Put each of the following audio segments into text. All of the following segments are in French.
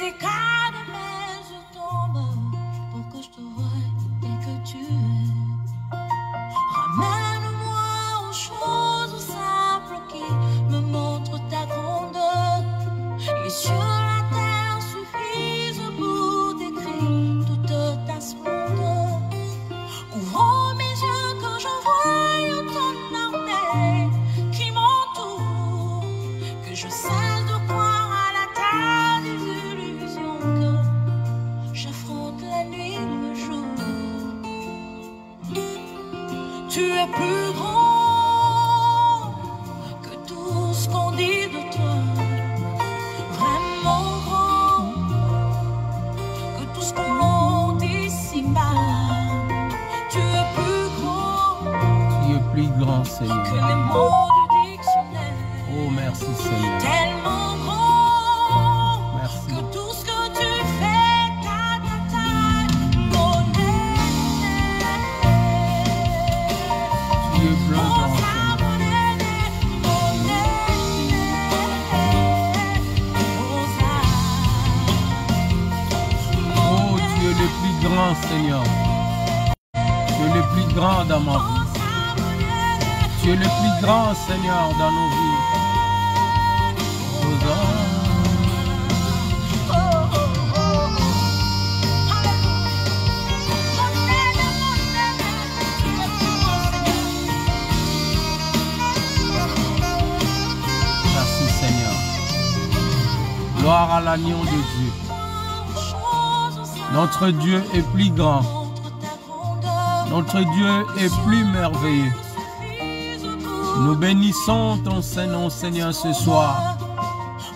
tes cas de mes yeux tombent pour que je te voie et que tu es. Ramène-moi aux choses simples qui me montrent ta grandeur. Les cieux, la terre suffisent pour décrire toute ta splendeur. Ouvre mes yeux que je voie ton armée qui m'entoure, que je cesse de croire à la terre des illusions, que j'affronte la nuit et le jour. Tu es plus grand que tout ce qu'on dit de toi, vraiment grand que tout ce qu'on dit ici-bas. Tu es plus grand, tu es plus grand, Seigneur, que les mots du dictionnaire. Oh, merci, Seigneur. Tellement grand, Merci. que tout ce que tu fais, mon Tu es plus grand, Seigneur. Oh, tu es le plus grand, Seigneur. Tu es le plus grand dans ma vie. Tu es le plus grand, Seigneur, dans nos vies. Hosanna. Merci, Seigneur. Gloire à l'agneau de Dieu. Notre Dieu est plus grand. Notre Dieu est plus merveilleux. Nous bénissons ton Saint-Nom, Seigneur, ce soir.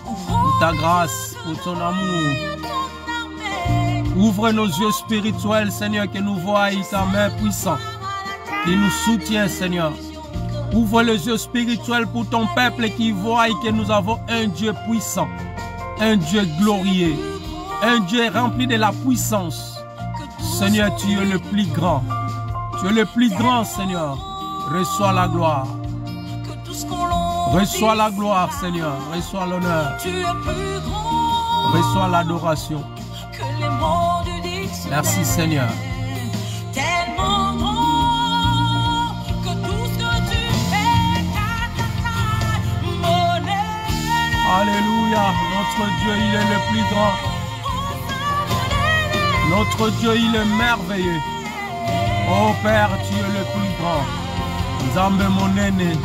Pour ta grâce, pour ton amour. Ouvre nos yeux spirituels, Seigneur, que nous voyons ta main puissante, qui nous soutient, Seigneur. Ouvre les yeux spirituels pour ton peuple qui voit que nous avons un Dieu puissant, un Dieu glorieux, un Dieu rempli de la puissance. Seigneur, tu es le plus grand. Tu es le plus grand, Seigneur. Reçois la gloire. Reçois la gloire, Seigneur. Reçois l'honneur. Reçois l'adoration. Merci, Seigneur. Tellement grand que tout ce que tu fais, Alléluia. Notre Dieu, il est le plus grand. Notre Dieu, il est merveilleux. Oh Père, tu es le plus grand. Nzambe monene.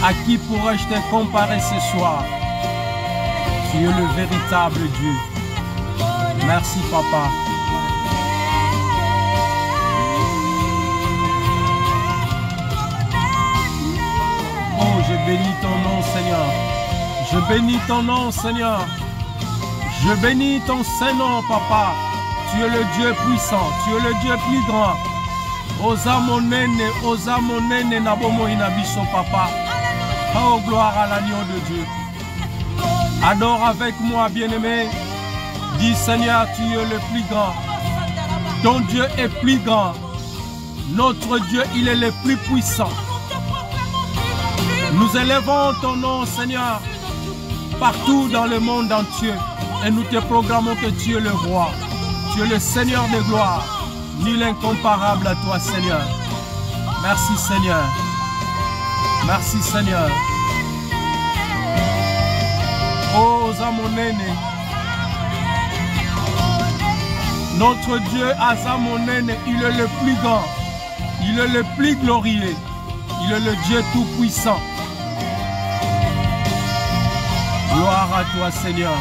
À qui pourrais-je te comparer ce soir? Tu es le véritable Dieu. Merci, Papa. Oh, je bénis ton nom, Seigneur. Je bénis ton nom, Seigneur. Je bénis ton Saint-Nom, Papa. Tu es le Dieu puissant. Tu es le Dieu plus grand. Osa monene nabomo inabiso, Papa. Oh, gloire à l'agneau de Dieu. Adore avec moi, bien-aimé. Dis, Seigneur, tu es le plus grand. Ton Dieu est plus grand. Notre Dieu, il est le plus puissant. Nous élevons ton nom, Seigneur, partout dans le monde entier. Et nous te proclamons que tu es le roi. Tu es le Seigneur de gloire. Nul incomparable à toi, Seigneur. Merci, Seigneur. Merci, Seigneur. Oh, Zamonene. Notre Dieu, Azamonene, il est le plus grand. Il est le plus glorieux. Il est le Dieu tout-puissant. Gloire à toi, Seigneur.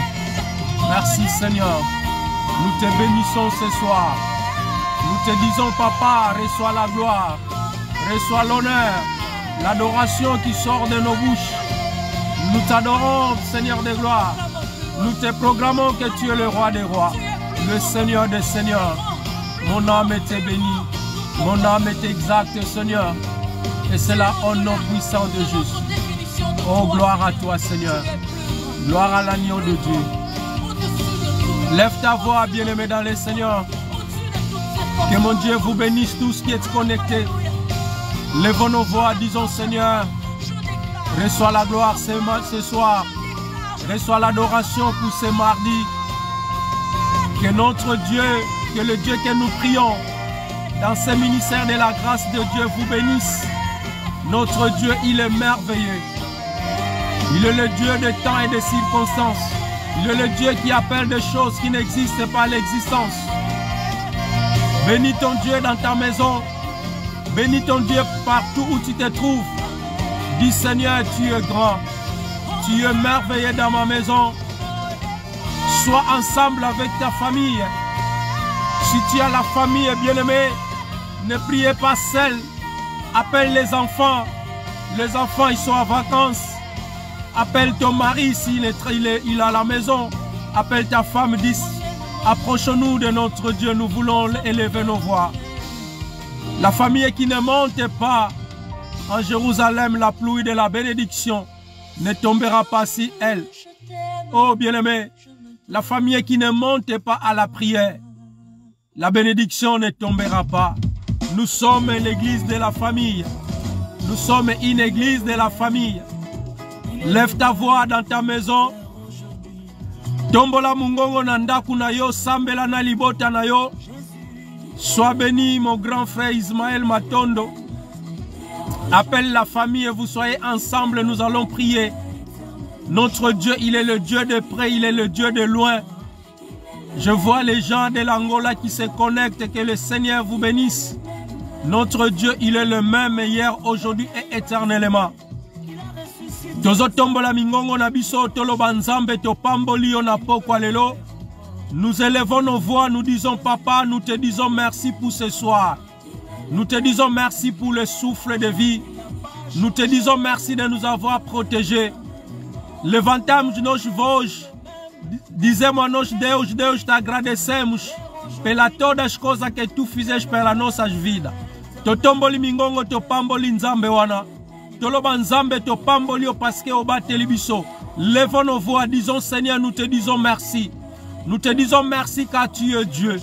Merci, Seigneur. Nous te bénissons ce soir. Nous te disons, Papa, reçois la gloire. Reçois l'honneur. L'adoration qui sort de nos bouches. Nous t'adorons, Seigneur de gloire. Nous te proclamons que tu es le roi des rois, le Seigneur des seigneurs. Mon âme est bénie. Mon âme est exacte, Seigneur. Et c'est là au nom puissant de Jésus. Oh, gloire à toi, Seigneur. Gloire à l'agneau de Dieu. Lève ta voix, bien-aimé dans les Seigneurs. Que mon Dieu vous bénisse tous qui êtes connectés. Lèvons nos voix, disons, Seigneur, reçois la gloire ce soir. Reçois l'adoration pour ce mardi Que notre Dieu, que le Dieu que nous prions, dans ce ministère de la grâce de Dieu vous bénisse. Notre Dieu, il est merveilleux. Il est le Dieu des temps et des circonstances. Il est le Dieu qui appelle des choses qui n'existent pas à l'existence. Bénis ton Dieu dans ta maison. Bénis ton Dieu partout où tu te trouves. Dis Seigneur, tu es grand. Tu es merveilleux dans ma maison. Sois ensemble avec ta famille. Si tu as la famille bien-aimée, ne priez pas seul. Appelle les enfants. Les enfants, ils sont en vacances. Appelle ton mari s'il est à la maison. Appelle ta femme, dis, approchons-nous de notre Dieu, nous voulons élever nos voix. La famille qui ne monte pas en Jérusalem, la pluie de la bénédiction ne tombera pas si elle. Oh bien-aimé, la famille qui ne monte pas à la prière, la bénédiction ne tombera pas. Nous sommes l'église de la famille. Nous sommes une église de la famille. Lève ta voix dans ta maison. Tombola mungongo nandaku na yo, sambela na libota na yo. Sois béni mon grand frère Ismaël Matondo. Appelle la famille et vous soyez ensemble, nous allons prier. Notre Dieu, il est le Dieu de près, il est le Dieu de loin. Je vois les gens de l'Angola qui se connectent, que le Seigneur vous bénisse. Notre Dieu, il est le même hier, aujourd'hui et éternellement. Nous élevons nos voix, nous disons Papa, nous te disons merci pour ce soir. Nous te disons merci pour le souffle de vie. Nous te disons merci de nous avoir protégés. Levantamos nos voz, dizemos a nós Deus te agradecemos pela todas as coisas que tu fizeste pelas nossas vidas. Totomboli mingongo topamboli nzambe wana. Toloba nzambe topamboli parce que obateli biso. Levons nos voix, disons Seigneur, nous te disons merci. Nous te disons merci car tu es Dieu.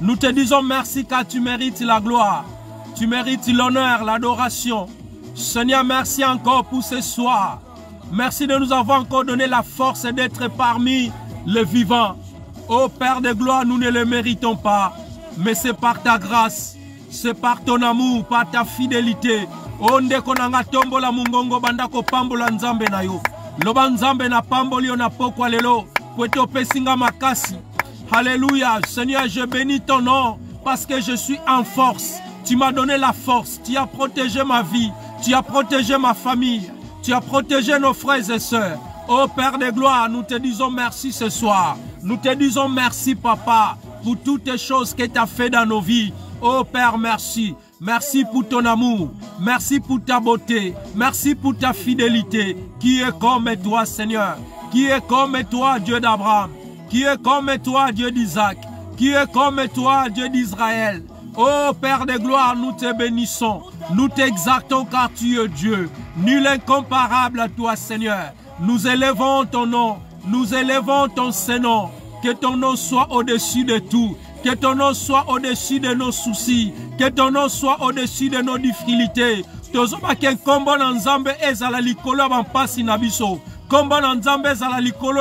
Nous te disons merci car tu mérites la gloire. Tu mérites l'honneur, l'adoration. Seigneur, merci encore pour ce soir. Merci de nous avoir encore donné la force d'être parmi les vivants. Ô Père de gloire, nous ne le méritons pas. Mais c'est par ta grâce, c'est par ton amour, par ta fidélité. Onde konanga tombola mungongo bandako pambola nzambe na yo. Loba nzambe na pamboli na pokwa lelo. Kweto pesinga makasi. Alléluia. Seigneur, je bénis ton nom parce que je suis en force. Tu m'as donné la force. Tu as protégé ma vie. Tu as protégé ma famille. Tu as protégé nos frères et sœurs. Ô Père de gloire, nous te disons merci ce soir. Nous te disons merci, Papa, pour toutes les choses que tu as fait dans nos vies. Ô Père, merci. Merci pour ton amour. Merci pour ta beauté. Merci pour ta fidélité. Qui est comme toi, Seigneur? Qui est comme toi, Dieu d'Abraham? Qui est comme toi, Dieu d'Isaac? Qui est comme toi, Dieu d'Israël? Ô Père de gloire, nous te bénissons. Nous t'exaltons car tu es Dieu. Nul incomparable à toi, Seigneur. Nous élevons ton nom. Nous élevons ton Saint-Nom. Que ton nom soit au-dessus de tout. Que ton nom soit au-dessus de nos soucis. Que ton nom soit au-dessus de nos difficultés. Tozoba ken kombo na nzambe ezala likolo ba mpasi na biso. Kombo na nzambe ezala likolo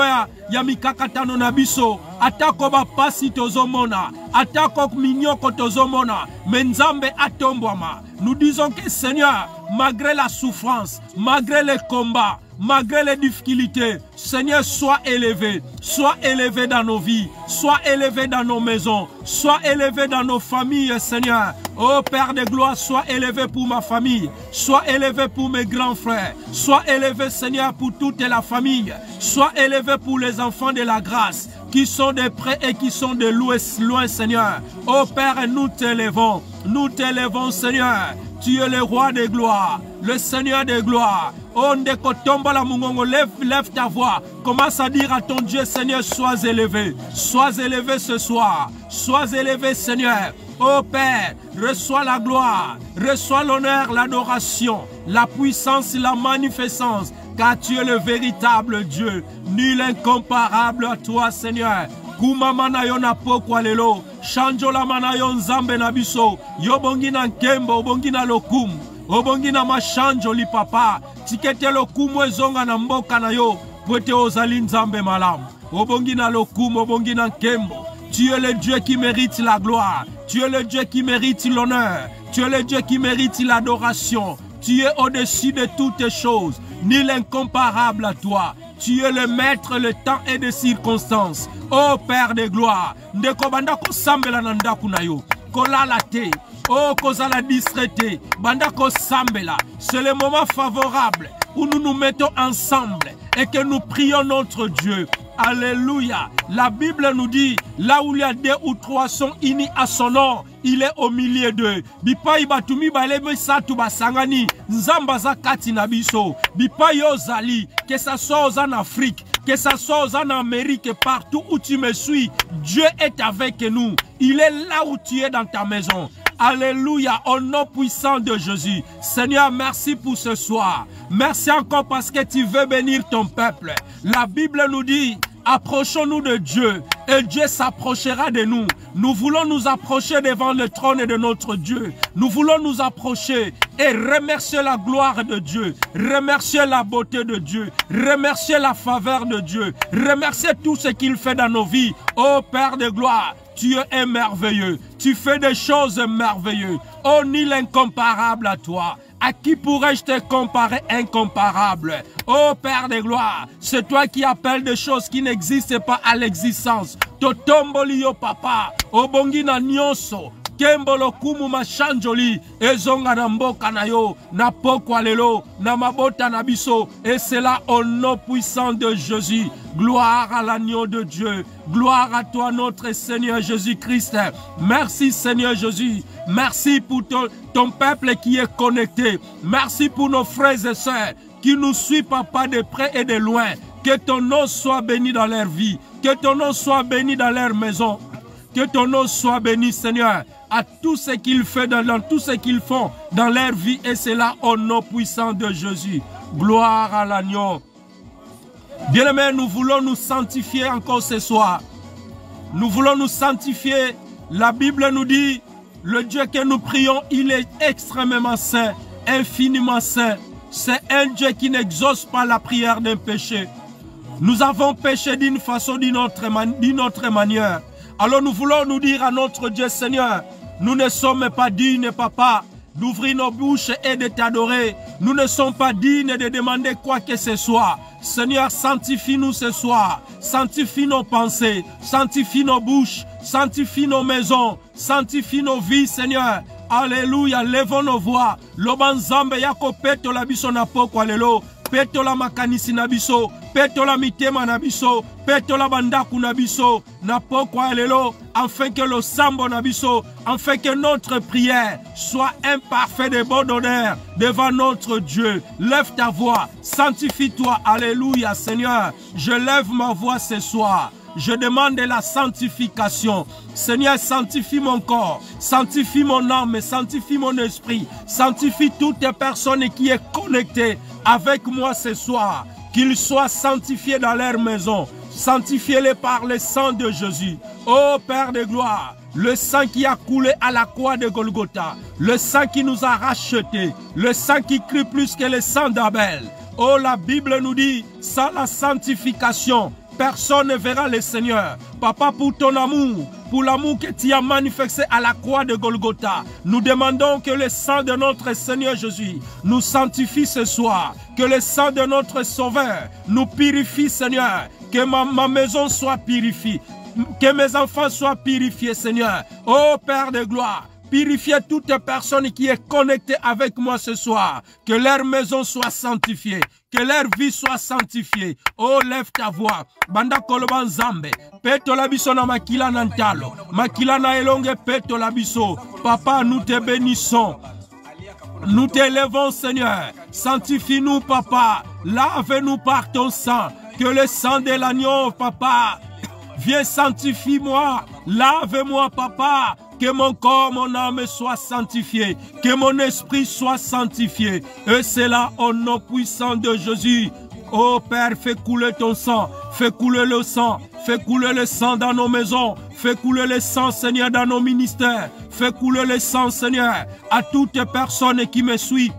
ya mikakatano na biso. Atako ba pasi tozomona. Atako minyoko tozomona. Mais nzambe atombwama. Nous disons que Seigneur, malgré la souffrance, malgré les combats, malgré les difficultés, Seigneur, sois élevé dans nos vies, sois élevé dans nos maisons, sois élevé dans nos familles, Seigneur. Oh Père de gloire, sois élevé pour ma famille, sois élevé pour mes grands frères, sois élevé, Seigneur, pour toute la famille, sois élevé pour les enfants de la grâce, qui sont de près et qui sont de loin, Seigneur. Oh Père, nous t'élevons, Seigneur. Tu es le roi de gloire, le Seigneur de gloire. Onde kotomba la mungongo, lève ta voix. Commence à dire à ton Dieu, Seigneur, sois élevé. Sois élevé ce soir. Sois élevé, Seigneur. Ô Père, reçois la gloire, reçois l'honneur, l'adoration, la puissance, la magnificence, car tu es le véritable Dieu. Nul incomparable à toi, Seigneur. Kuma mana yo na pokwa lelo, shanjola mana yo nzambe na biso, yobongi na nkembo, obongi na lokumu, obongi na mashanjo li papa, tikete lokumu ezonga na mboka na yo, pwete ozali nzambe malamu, obongi na lokumu, obongi na nkembo, Tu es le Dieu qui mérite la gloire. Tu es le Dieu qui mérite l'honneur. Tu es le Dieu qui mérite l'adoration. Tu es au-dessus de toutes choses, ni l'incomparable à toi. Tu es le maître, le temps et des circonstances. Ô Père de gloire, ndeko banda ko sambela na ndaku na yo, kolala te, oh kozala distraité, banda ko sambela. C'est le moment favorable où nous nous mettons ensemble et que nous prions notre Dieu. Alléluia. La Bible nous dit, là où il y a 2 ou 3 sont unis à son nom, il est au milieu d'eux. Bipai batumi baleme satu basangani, nzamba za kati na biso. Bipai ozali, que ça soit en Afrique, que ça soit en Amérique, partout où tu me suis, Dieu est avec nous. Il est là où tu es dans ta maison. Alléluia, au nom puissant de Jésus. Seigneur, merci pour ce soir. Merci encore parce que tu veux bénir ton peuple. La Bible nous dit, approchons-nous de Dieu et Dieu s'approchera de nous. Nous voulons nous approcher devant le trône de notre Dieu. Nous voulons nous approcher et remercier la gloire de Dieu, remercier la beauté de Dieu, remercier la faveur de Dieu, remercier tout ce qu'il fait dans nos vies. Ô Père de gloire, tu es merveilleux, tu fais des choses merveilleuses. Oh, ni l'incomparable à toi. À qui pourrais-je te comparer incomparable? Oh Père de gloire, c'est toi qui appelles des choses qui n'existent pas à l'existence. Totomboli yo papa, obongi na nyonso. Kembolo kumu machanjoli, ezonga na mboka na yo, na pokwa lelo, na mabota na biso, et c'est là au nom puissant de Jésus. Gloire à l'agneau de Dieu, gloire à toi notre Seigneur Jésus-Christ. Merci Seigneur Jésus, merci pour ton peuple qui est connecté, merci pour nos frères et sœurs qui nous suivent papa de près et de loin. Que ton nom soit béni dans leur vie, que ton nom soit béni dans leur maison, que ton nom soit béni Seigneur à tout ce qu'ils font dans tout ce qu'ils font dans leur vie, et c'est là au nom puissant de Jésus. Gloire à l'agneau. Bien-aimés, nous voulons nous sanctifier encore ce soir. Nous voulons nous sanctifier. La Bible nous dit, le Dieu que nous prions, il est extrêmement saint, infiniment saint. C'est un Dieu qui n'exauce pas la prière d'un péché. Nous avons péché d'une façon, d'une autre manière. Alors nous voulons nous dire à notre Dieu Seigneur, nous ne sommes pas dignes, papa, d'ouvrir nos bouches et de t'adorer. Nous ne sommes pas dignes de demander quoi que ce soit. Seigneur, sanctifie-nous ce soir. Sanctifie nos pensées, sanctifie nos bouches, sanctifie nos maisons, sanctifie nos vies, Seigneur. Alléluia, levons nos voix. Lobanzambe yako peto la biso na poko lelo. Peto la makanisi na biso, peto la mitema na biso, peto la bandaku na biso, na poko lelo, afin que le sambo na biso, afin que notre prière soit un parfait de bon honneur devant notre Dieu. Lève ta voix, sanctifie-toi, alléluia Seigneur. Je lève ma voix ce soir. Je demande la sanctification. Seigneur, sanctifie mon corps, sanctifie mon âme, sanctifie mon esprit, sanctifie toutes les personnes qui sont connectées avec moi ce soir, qu'ils soient sanctifiés dans leur maison. Sanctifiez-les par le sang de Jésus. Ô Père de gloire, le sang qui a coulé à la croix de Golgotha, le sang qui nous a rachetés, le sang qui crie plus que le sang d'Abel. Oh, la Bible nous dit, sans la sanctification, personne ne verra le Seigneur. Papa, pour ton amour, pour l'amour que tu as manifesté à la croix de Golgotha, nous demandons que le sang de notre Seigneur Jésus nous sanctifie ce soir. Que le sang de notre Sauveur nous purifie, Seigneur. Que ma maison soit purifiée. Que mes enfants soient purifiés, Seigneur. Ô Père de gloire, purifiez toute personne qui est connectée avec moi ce soir. Que leur maison soit sanctifiée. Que leur vie soit sanctifiée. Oh, lève ta voix. Banda koloban zambe. Peto la biso na makila nantalo. Makila na elonge peto la biso. Papa, nous te bénissons. Nous t'élevons, Seigneur. Sanctifie-nous, Papa. Lave-nous par ton sang. Que le sang de l'agneau, Papa, viens sanctifie-moi. Lave-moi, Papa. Que mon corps, mon âme soit sanctifié. Que mon esprit soit sanctifié. Et c'est là au nom puissant de Jésus. Oh Père, fais couler ton sang. Fais couler le sang. Fais couler le sang dans nos maisons. Fais couler le sang, Seigneur, dans nos ministères. Fais couler le sang, Seigneur, à toutes les personnes qui me suivent.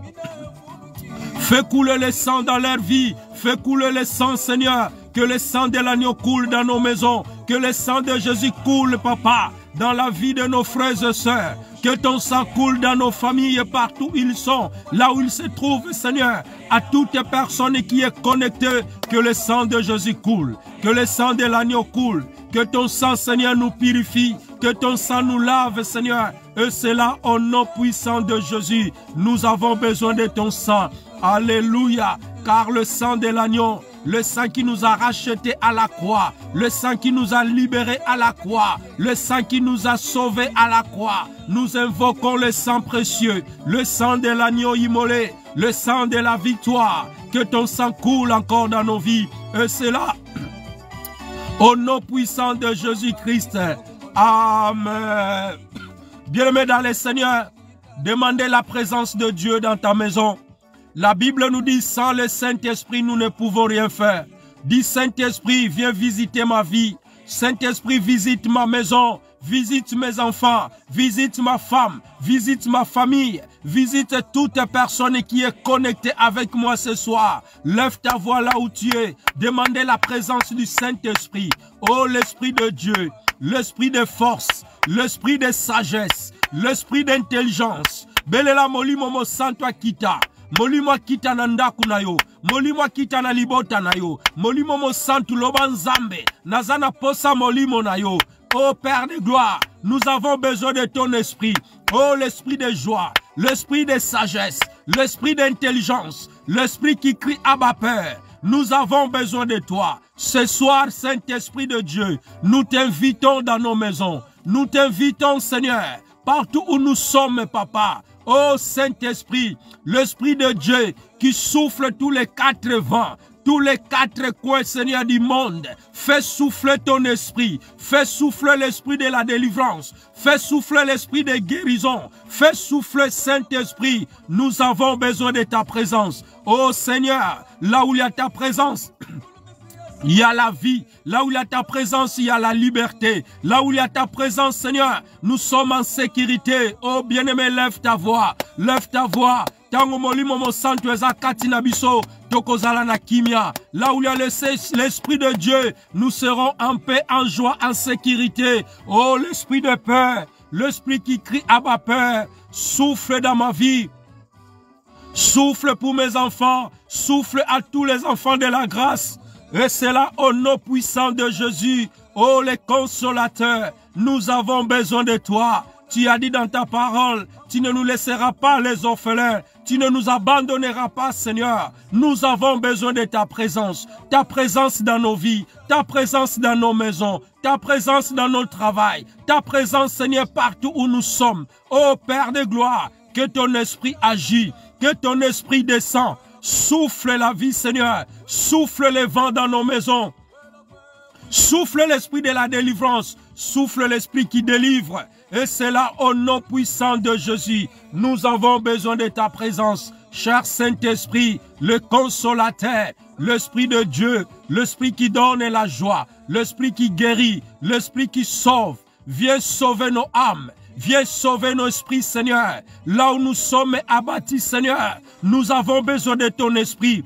Fais couler le sang dans leur vie. Fais couler le sang, Seigneur. Que le sang de l'agneau coule dans nos maisons. Que le sang de Jésus coule, papa, dans la vie de nos frères et sœurs. Que ton sang coule dans nos familles partout où ils sont, là où ils se trouvent, Seigneur. À toute personne qui est connectée, que le sang de Jésus coule. Que le sang de l'agneau coule. Que ton sang, Seigneur, nous purifie. Que ton sang nous lave, Seigneur. Et c'est là, au nom puissant de Jésus, nous avons besoin de ton sang. Alléluia. Car le sang de l'agneau, le sang qui nous a rachetés à la croix, le sang qui nous a libérés à la croix, le sang qui nous a sauvés à la croix. Nous invoquons le sang précieux, le sang de l'agneau immolé, le sang de la victoire. Que ton sang coule encore dans nos vies. Et c'est là, au nom puissant de Jésus-Christ. Amen. Bien-aimés dans le Seigneur, demandez la présence de Dieu dans ta maison. La Bible nous dit, sans le Saint-Esprit, nous ne pouvons rien faire. Dis, Saint-Esprit, viens visiter ma vie. Saint-Esprit, visite ma maison, visite mes enfants, visite ma femme, visite ma famille, visite toute personne qui est connectée avec moi ce soir. Lève ta voix là où tu es. Demandez la présence du Saint-Esprit. Oh, l'Esprit de Dieu, l'Esprit de force, l'Esprit de sagesse, l'Esprit d'intelligence. Belela molimo mo santo akita. Molimo kita na ndaku na yo, molimo kita na libota na yo, molimo mo santu loba nzambe, nazana posa molimo na yo. Oh Père de gloire, nous avons besoin de ton esprit. Oh l'esprit de joie, l'esprit de sagesse, l'esprit d'intelligence, l'esprit qui crie Abba Père. Nous avons besoin de toi. Ce soir, Saint-Esprit de Dieu, nous t'invitons dans nos maisons. Nous t'invitons, Seigneur, partout où nous sommes, papa. Oh Saint-Esprit, l'Esprit de Dieu qui souffle tous les quatre vents, tous les quatre coins, Seigneur, du monde. Fais souffler ton esprit. Fais souffler l'esprit de la délivrance. Fais souffler l'esprit de guérison. Fais souffler, Saint-Esprit. Nous avons besoin de ta présence. Oh Seigneur, là où il y a ta présence, il y a la vie. Là où il y a ta présence, il y a la liberté. Là où il y a ta présence, Seigneur, nous sommes en sécurité. Oh bien-aimé, lève ta voix. Lève ta voix. Tango molimo mo santo eza kati na biso, tokozala na kimia. Là où il y a l'Esprit de Dieu, nous serons en paix, en joie, en sécurité. Oh, l'Esprit de paix, l'Esprit qui crie Abba Père, souffle dans ma vie. Souffle pour mes enfants, souffle à tous les enfants de la grâce. Et c'est là, au nom puissant de Jésus, oh les consolateurs, nous avons besoin de toi. Tu as dit dans ta parole, tu ne nous laisseras pas les orphelins, tu ne nous abandonneras pas, Seigneur. Nous avons besoin de ta présence dans nos vies, ta présence dans nos maisons, ta présence dans notre travail, ta présence, Seigneur, partout où nous sommes. Oh Père de gloire, que ton esprit agit, que ton esprit descend. Souffle la vie, Seigneur. Souffle les vents dans nos maisons. Souffle l'esprit de la délivrance. Souffle l'esprit qui délivre. Et c'est là, au nom puissant de Jésus, nous avons besoin de ta présence. Cher Saint-Esprit, le consolateur, l'Esprit de Dieu, l'Esprit qui donne la joie, l'Esprit qui guérit, l'Esprit qui sauve. Viens sauver nos âmes. Viens sauver nos esprits, Seigneur. Là où nous sommes abattus, Seigneur, nous avons besoin de ton esprit.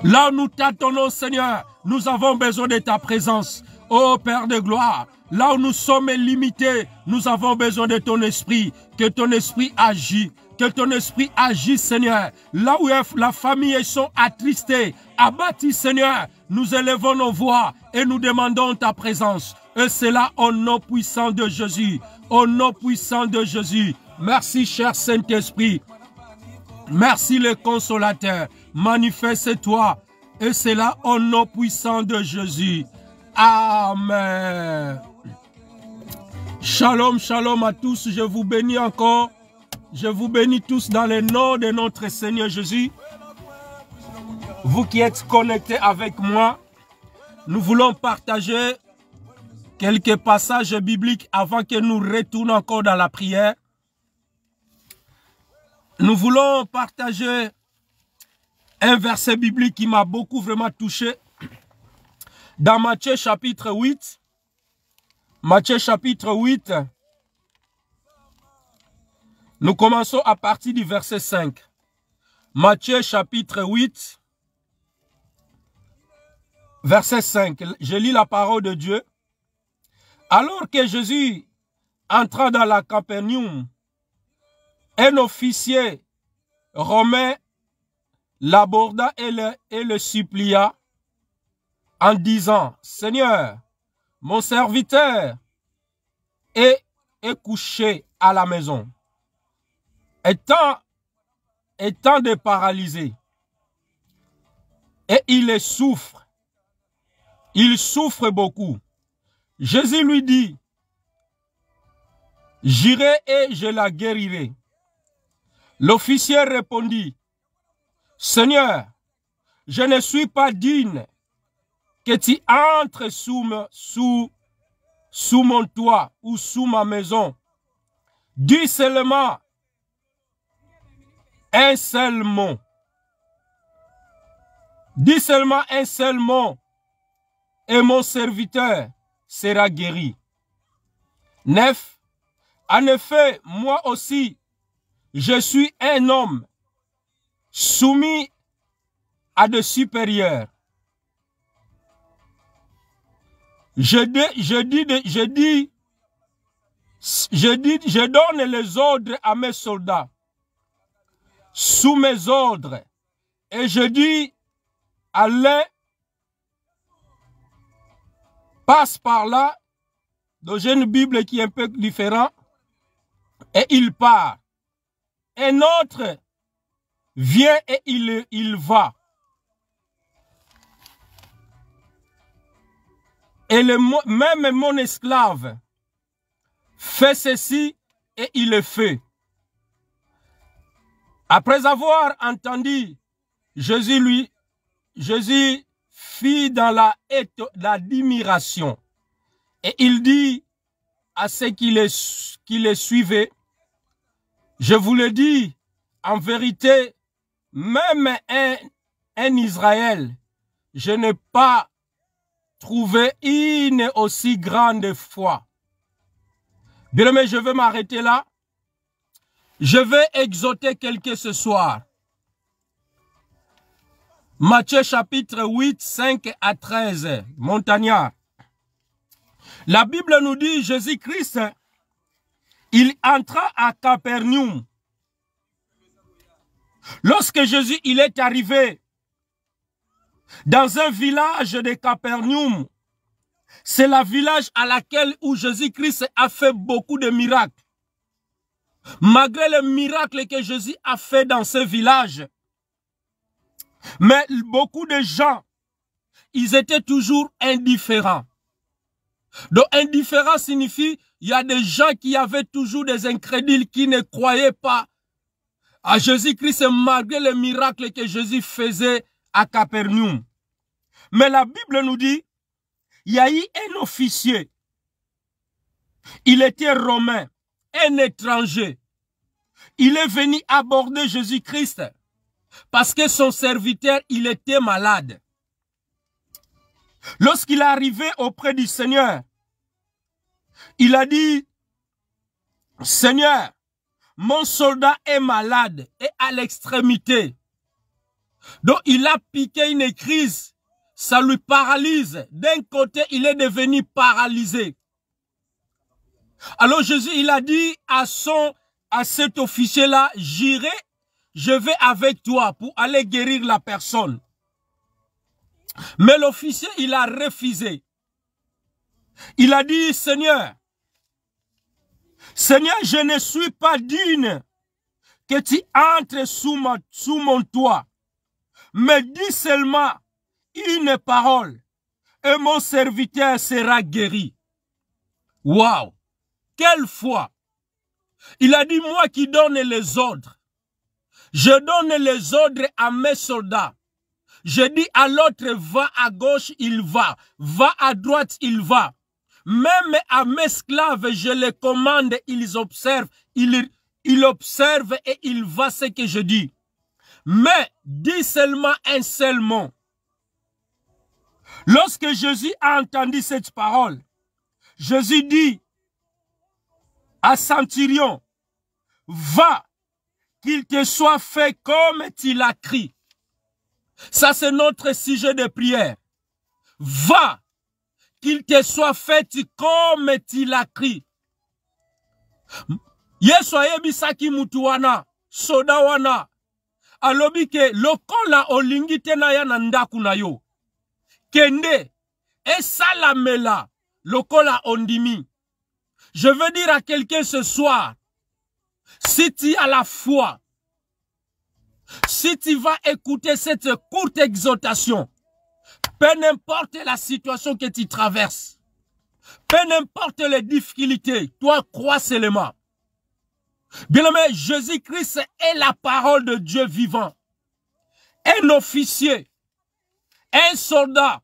Là où nous tâtonnons, Seigneur, nous avons besoin de ta présence. Ô Père de gloire, là où nous sommes limités, nous avons besoin de ton esprit. Que ton esprit agit. Que ton esprit agisse, Seigneur. Là où la famille sont attristées, abattues, Seigneur, nous élevons nos voix et nous demandons ta présence. Et c'est là, au nom puissant de Jésus. Au nom puissant de Jésus. Merci, cher Saint-Esprit. Merci, le consolateur. Manifeste-toi. Et c'est là, au nom puissant de Jésus. Amen. Shalom, shalom à tous. Je vous bénis encore. Je vous bénis tous dans le nom de notre Seigneur Jésus. Vous qui êtes connectés avec moi, nous voulons partager quelques passages bibliques avant que nous retournions encore dans la prière. Nous voulons partager un verset biblique qui m'a beaucoup vraiment touché. Dans Matthieu chapitre 8. Matthieu chapitre 8. Nous commençons à partir du verset 5. Matthieu chapitre 8. verset 5, je lis la parole de Dieu. Alors que Jésus entra dans la Capernaum, un officier romain l'aborda et le supplia en disant, « Seigneur, mon serviteur est couché à la maison, étant de paralysé, et il souffre beaucoup. » Jésus lui dit, « J'irai et je la guérirai. » L'officier répondit, « Seigneur, je ne suis pas digne que tu entres sous mon toit ou sous ma maison. Dis seulement un seul mot. Dis seulement un seul mot et mon serviteur sera guéri. » 9. En effet, moi aussi, je suis un homme soumis à de supérieurs. Je donne les ordres à mes soldats, sous mes ordres, et je dis à l'un, passe par là, dans une Bible qui est un peu différente, et il part. Un autre vient et il va. Et même mon esclave fait ceci et il le fait. Après avoir entendu, Jésus fit dans l'admiration. Et il dit à ceux qui les suivaient, je vous le dis, en vérité, même un Israël, je n'ai pas trouvé une aussi grande foi. Bien aimé, je vais m'arrêter là. Je vais exhorter quelqu'un ce soir. Matthieu chapitre 8, 5 à 13, montagnard. La Bible nous dit, Jésus-Christ, il entra à Capernaum. Lorsque Jésus il est arrivé dans un village de Capernaum, c'est le village à laquelle où Jésus-Christ a fait beaucoup de miracles. Malgré les miracles que Jésus a fait dans ce village, mais beaucoup de gens, ils étaient toujours indifférents. Donc indifférent signifie, il y a des gens qui avaient toujours des incrédules qui ne croyaient pas à Jésus-Christ malgré les miracles que Jésus faisait à Capernaum. Mais la Bible nous dit, il y a eu un officier. Il était romain, un étranger. Il est venu aborder Jésus-Christ parce que son serviteur, il était malade. Lorsqu'il est arrivé auprès du Seigneur, il a dit, Seigneur, mon soldat est malade et à l'extrémité. Donc il a piqué une crise, ça lui paralyse. D'un côté, il est devenu paralysé. Alors Jésus, il a dit à cet officier-là, j'irai, je vais avec toi pour aller guérir la personne. Mais l'officier, il a refusé. Il a dit, Seigneur, je ne suis pas digne que tu entres sous mon toit. Mais dis seulement une parole et mon serviteur sera guéri. Waouh! Quelle foi! Il a dit, moi qui donne les ordres. Je donne les ordres à mes soldats. Je dis à l'autre, va à gauche, il va. Va à droite, il va. Même à mes esclaves, je les commande, ils observent. Ils observent et ils voient ce que je dis. Mais dis seulement un seul mot. Lorsque Jésus a entendu cette parole, Jésus dit à Centurion, va, qu'il te soit fait comme tu l'as crié. Ça, c'est notre sujet de prière. va, qu'il te soit fait comme tu l'as écrit. Yesu ayebisaki mutu wana, soda wana, alobi ke lokola olingi tena ya na ndaku na yo. Kende, esalamela, lokola ondimi. Je veux dire à quelqu'un ce soir, si tu as la foi, si tu vas écouter cette courte exhortation, peu importe la situation que tu traverses, peu importe les difficultés, toi crois seulement. Bien-aimé, Jésus-Christ est la parole de Dieu vivant. Un officier, un soldat,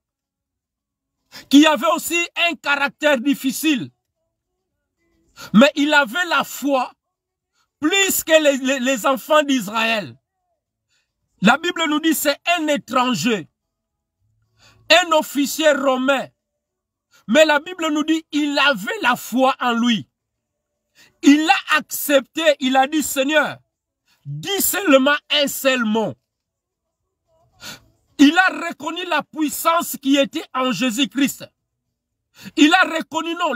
qui avait aussi un caractère difficile. Mais il avait la foi plus que les enfants d'Israël. La Bible nous dit c'est un étranger, un officier romain. Mais la Bible nous dit il avait la foi en lui. Il a accepté, il a dit Seigneur, dis seulement un seul mot. Il a reconnu la puissance qui était en Jésus-Christ. Il a reconnu, non,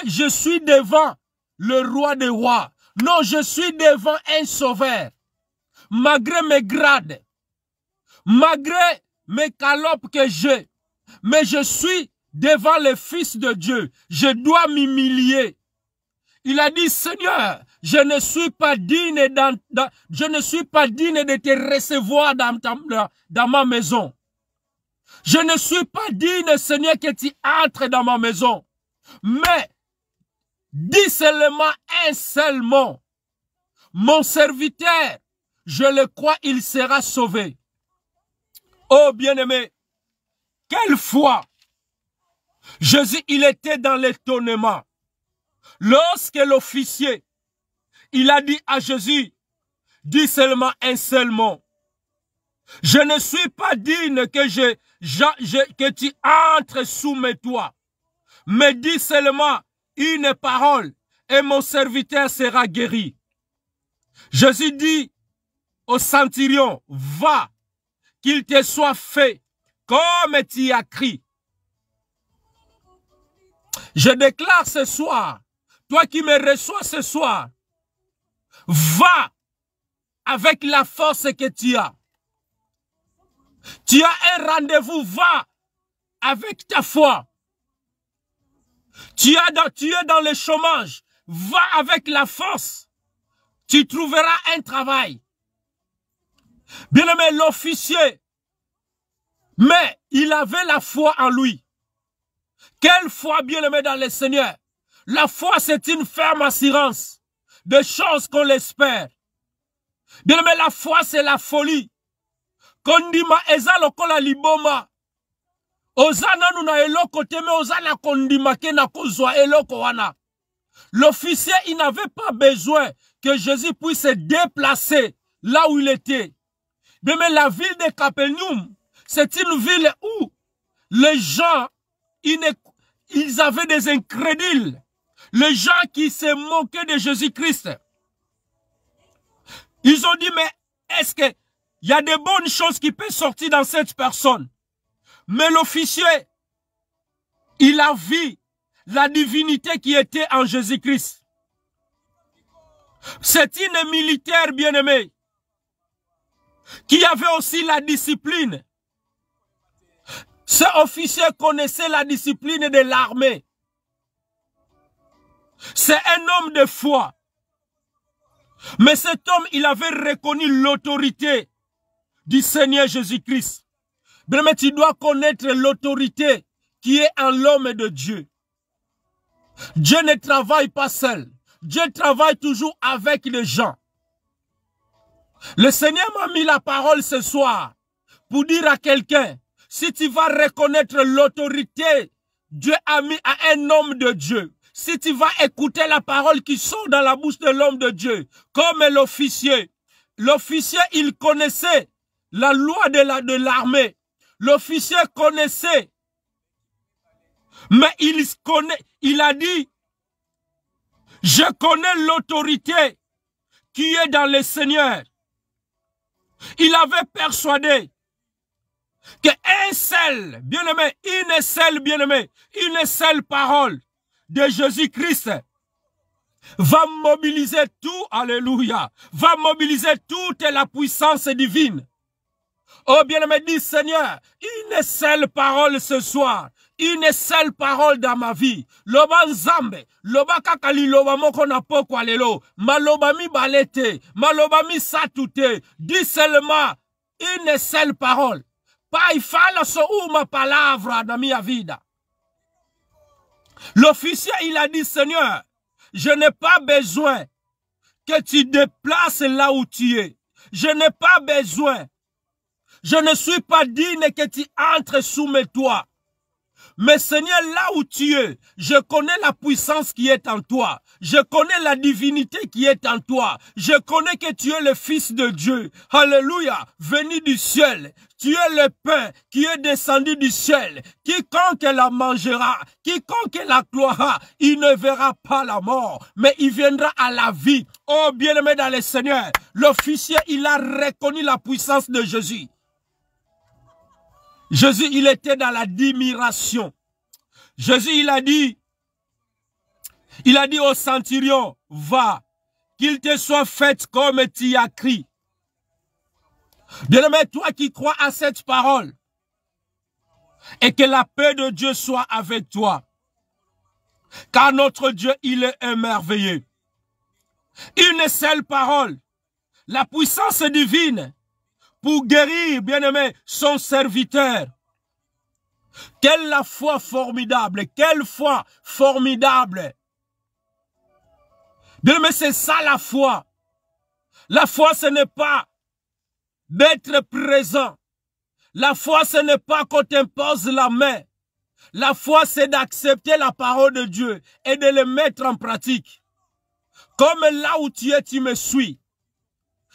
je suis devant le roi des rois. Non, je suis devant un sauveur. Malgré mes grades, malgré mes calopes que j'ai, mais je suis devant le Fils de Dieu. Je dois m'humilier. Il a dit, Seigneur, je ne suis pas digne de te recevoir dans ma maison. Je ne suis pas digne, Seigneur, que tu entres dans ma maison. Mais, dis seulement un seul mot. Mon serviteur, je le crois, il sera sauvé. Oh, bien-aimé, quelle foi! Jésus, il était dans l'étonnement. Lorsque l'officier, il a dit à Jésus, dis seulement un seul mot. Je ne suis pas digne que tu entres sous mes toits. Mais dis seulement une parole et mon serviteur sera guéri. Jésus dit au centurion, va, qu'il te soit fait comme tu as écrit. Je déclare ce soir, toi qui me reçois ce soir, va avec la force que tu as. Tu as un rendez-vous, va avec ta foi. Tu es dans le chômage, va avec la force. Tu trouveras un travail. Bien-aimé, l'officier, mais il avait la foi en lui. Quelle foi, bien-aimé, dans le Seigneur? La foi, c'est une ferme assurance de choses qu'on l'espère. Bien-aimé, la foi, c'est la folie. Kondima eza lokola liboma. Ozana nuna eloko teme ozana kondima ke na kozwa eloko wana. L'officier, il n'avait pas besoin que Jésus puisse se déplacer là où il était. Mais la ville de Capernaum, c'est une ville où les gens, ils avaient des incrédules. Les gens qui se moquaient de Jésus-Christ. Ils ont dit, mais est-ce que il y a des bonnes choses qui peuvent sortir dans cette personne? Mais l'officier, il a vu la divinité qui était en Jésus-Christ. C'est une militaire bien-aimée qui avait aussi la discipline. Ce officier connaissait la discipline de l'armée. C'est un homme de foi. Mais cet homme, il avait reconnu l'autorité du Seigneur Jésus-Christ. Mais tu dois connaître l'autorité qui est en l'homme de Dieu. Dieu ne travaille pas seul. Dieu travaille toujours avec les gens. Le Seigneur m'a mis la parole ce soir pour dire à quelqu'un, si tu vas reconnaître l'autorité, Dieu a mis à un homme de Dieu. Si tu vas écouter la parole qui sort dans la bouche de l'homme de Dieu, comme l'officier. L'officier, il connaissait la loi de l'armée. L'officier connaissait. Mais il a dit, je connais l'autorité qui est dans le Seigneur. Il avait persuadé qu'un seul seule, bien-aimé, une seule, bien-aimé, une seule parole de Jésus-Christ va mobiliser tout, alléluia, va mobiliser toute la puissance divine. Oh bien-aimé, dis Seigneur, une seule parole ce soir, une seule parole dans ma vie. Loba nzambe, loba kakali loba moko na poko alelo, maloba mi balete, maloba mi satute, dis seulement une seule parole. Pai fala so uma palavra na mia vida. L'officier, il a dit, Seigneur, je n'ai pas besoin que tu déplaces là où tu es. Je n'ai pas besoin. Je ne suis pas digne que tu entres sous mes toits. Mais Seigneur, là où tu es, je connais la puissance qui est en toi. Je connais la divinité qui est en toi. Je connais que tu es le Fils de Dieu. Alléluia, venu du ciel. Tu es le pain qui est descendu du ciel. Quiconque la mangera, quiconque la cloira, il ne verra pas la mort, mais il viendra à la vie. Oh bien-aimé dans le Seigneur, l'officier, il a reconnu la puissance de Jésus. Jésus, il était dans la admiration. Jésus, il a dit au centurion, va, qu'il te soit fait comme tu as écrit. Bien-aimé, toi qui crois à cette parole, et que la paix de Dieu soit avec toi, car notre Dieu, il est émerveillé. Une seule parole, la puissance divine, pour guérir, bien-aimé, son serviteur. Quelle la foi formidable, quelle foi formidable. Bien-aimé, c'est ça la foi. La foi, ce n'est pas d'être présent. La foi, ce n'est pas qu'on t'impose la main. La foi, c'est d'accepter la parole de Dieu et de le mettre en pratique. Comme là où tu es, tu me suis.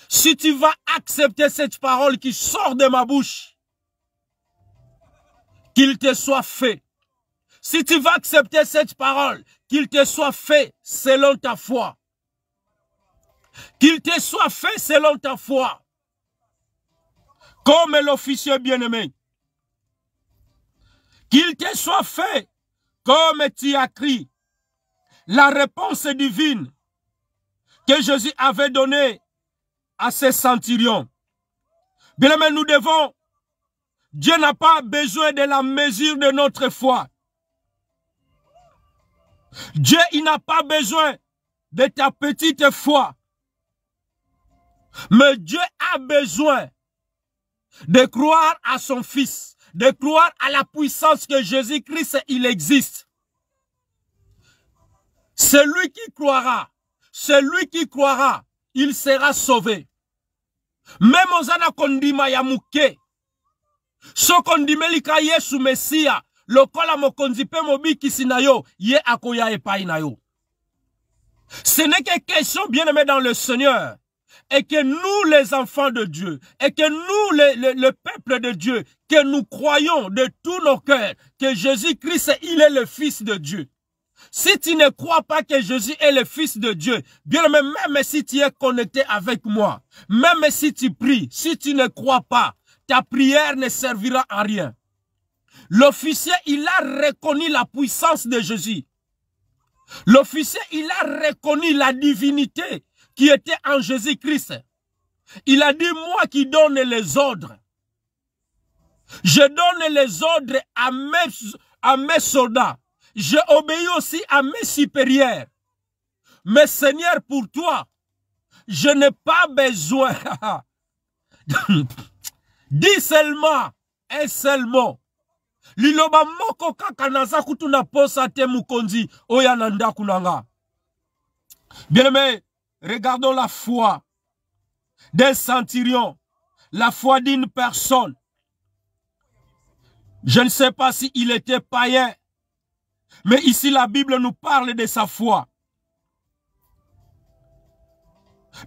Si tu vas accepter cette parole qui sort de ma bouche, qu'il te soit fait. Si tu vas accepter cette parole, qu'il te soit fait selon ta foi. Qu'il te soit fait selon ta foi. Comme l'officier bien-aimé. Qu'il te soit fait comme tu as écrit. La réponse divine que Jésus avait donnée à ces centurions. Bien-aimé, nous devons, Dieu n'a pas besoin de la mesure de notre foi. Dieu, il n'a pas besoin de ta petite foi. Mais Dieu a besoin de croire à son Fils, de croire à la puissance que Jésus-Christ, il existe. Celui qui croira, il sera sauvé. Même ozana kondima ya muke. So kondime lika Yesu Mesia, lokola mokonzi pe mobikisi na yo, ye akoya epai na yo. Ce n'est que question bien-aimé dans le Seigneur. Et que nous les enfants de Dieu, et que nous le peuple de Dieu, que nous croyons de tous nos cœurs que Jésus-Christ, il est le Fils de Dieu. Si tu ne crois pas que Jésus est le Fils de Dieu, bien même si tu es connecté avec moi, même si tu pries, si tu ne crois pas, ta prière ne servira à rien. L'officier, il a reconnu la puissance de Jésus. L'officier, il a reconnu la divinité qui était en Jésus-Christ. Il a dit, moi qui donne les ordres. Je donne les ordres à mes soldats. Je obéis aussi à mes supérieurs. Mais Seigneur, pour toi, je n'ai pas besoin. Dis seulement un seul mot. Liloba moko kaka naza kutuna posa te mukonzi oyananda kunanga. Bien-aimé, regardons la foi d'un centurion, la foi d'une personne. Je ne sais pas s'il était païen, mais ici la Bible nous parle de sa foi.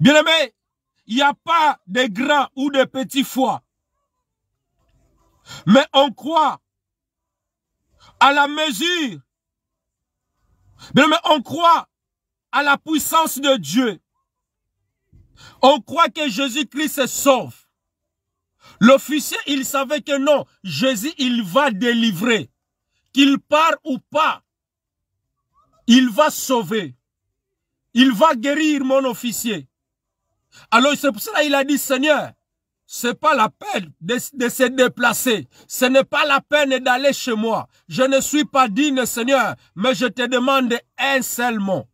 Bien-aimé, il n'y a pas de grand ou de petit foi. Mais on croit à la mesure. Bien-aimé, on croit à la puissance de Dieu. On croit que Jésus-Christ sauve. L'officier, il savait que non, Jésus, il va délivrer. Qu'il part ou pas, il va sauver. Il va guérir mon officier. Alors c'est pour cela qu'il a dit, Seigneur, ce n'est pas la peine de se déplacer. Ce n'est pas la peine d'aller chez moi. Je ne suis pas digne, Seigneur, mais je te demande un seul mot.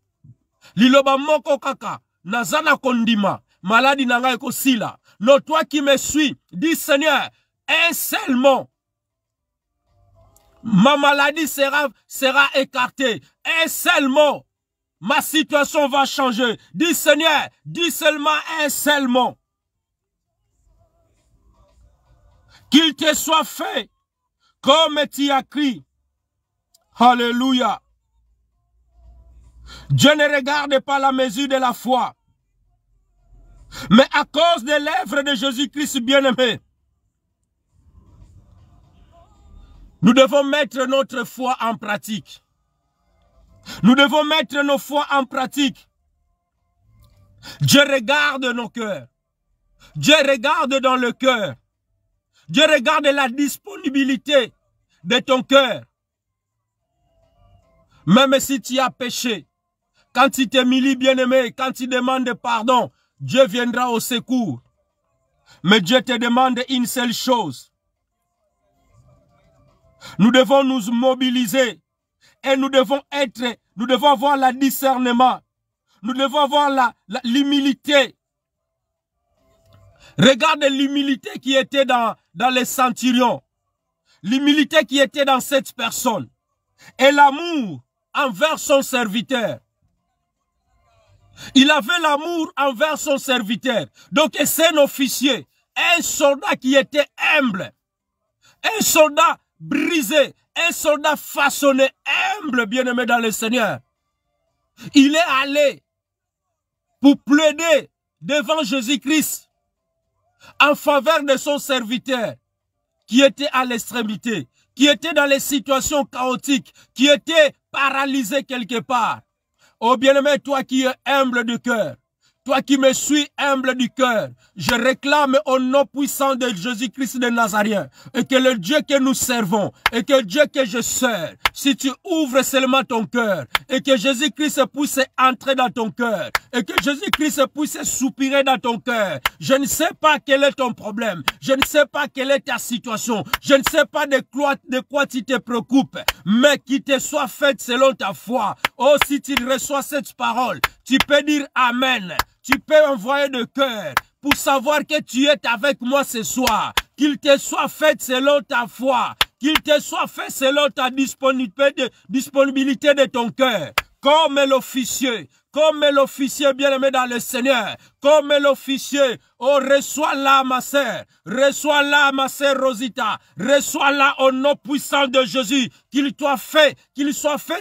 Liloba moko kaka, nazana kondima, maladi nanga eko sila. Non, toi qui me suis, dis Seigneur, un seul mot. Ma maladie sera écartée. Un seul mot. Ma situation va changer. Dis Seigneur, dis seulement un seul mot. Qu'il te soit fait comme tu as écrit. Alléluia. Dieu ne regarde pas la mesure de la foi. Mais à cause de l'œuvre de Jésus-Christ bien-aimé, nous devons mettre notre foi en pratique. Nous devons mettre nos foi en pratique. Dieu regarde nos cœurs. Dieu regarde dans le cœur. Dieu regarde la disponibilité de ton cœur. Même si tu as péché, quand tu t'humilies bien-aimé, quand tu demandes pardon, Dieu viendra au secours. Mais Dieu te demande une seule chose. Nous devons nous mobiliser et nous devons avoir le discernement. Nous devons avoir l'humilité. Regarde l'humilité qui était dans les centurions. L'humilité qui était dans cette personne. Et l'amour envers son serviteur. Il avait l'amour envers son serviteur. Donc c'est un officier, un soldat qui était humble. Un soldat brisé, un soldat façonné, humble, bien-aimé dans le Seigneur. Il est allé pour plaider devant Jésus-Christ en faveur de son serviteur qui était à l'extrémité, qui était dans les situations chaotiques, qui était paralysé quelque part. Oh bien-aimé, toi qui es humble du cœur, toi qui me suis humble du cœur, je réclame au nom puissant de Jésus-Christ de Nazareth, et que le Dieu que nous servons, et que le Dieu que je sers, si tu ouvres seulement ton cœur, et que Jésus-Christ puisse entrer dans ton cœur, et que Jésus-Christ puisse soupirer dans ton cœur. Je ne sais pas quel est ton problème, je ne sais pas quelle est ta situation, je ne sais pas de quoi tu te préoccupes, mais qu'il te soit fait selon ta foi. Oh, si tu reçois cette parole, tu peux dire Amen. Tu peux envoyer de cœur pour savoir que tu es avec moi ce soir. Qu'il te soit fait selon ta foi. Qu'il te soit fait selon ta disponibilité de ton cœur. Comme l'officier bien-aimé dans le Seigneur, comme l'officier, oh, reçois-la ma sœur, reçois-la ma sœur Rosita, reçois-la au nom puissant de Jésus, qu'il soit fait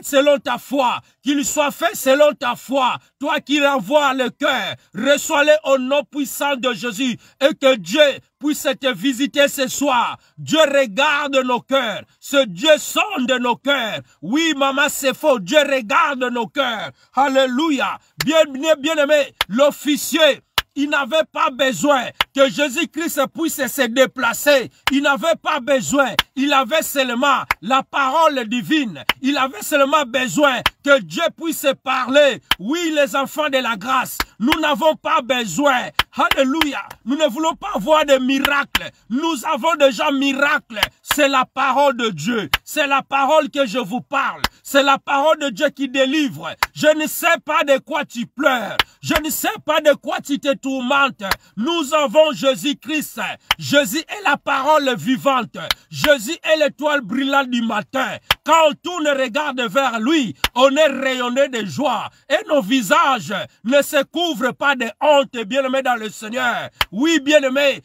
selon ta foi, qu'il soit fait selon ta foi, toi qui renvoies le cœur, reçois-le au nom puissant de Jésus, et que Dieu puisse te visiter ce soir. Dieu regarde nos cœurs, ce Dieu sonde nos cœurs. Oui, maman, c'est faux, Dieu regarde nos cœurs. Alléluia. Bien-aimé, l'officier, il n'avait pas besoin que Jésus-Christ puisse se déplacer. Il n'avait pas besoin. Il avait seulement la parole divine. Il avait seulement besoin que Dieu puisse parler. Oui, les enfants de la grâce, nous n'avons pas besoin. Alléluia. Nous ne voulons pas voir de miracles. Nous avons déjà miracle. C'est la parole de Dieu. C'est la parole que je vous parle. C'est la parole de Dieu qui délivre. Je ne sais pas de quoi tu pleures. Je ne sais pas de quoi tu te tourmentes. Nous avons Jésus-Christ. Jésus est la parole vivante. Jésus est l'étoile brillante du matin. Quand tout ne regarde vers lui, on est rayonné de joie. Et nos visages ne se couvrent pas de honte, bien-aimé dans le Seigneur. Oui, bien-aimé,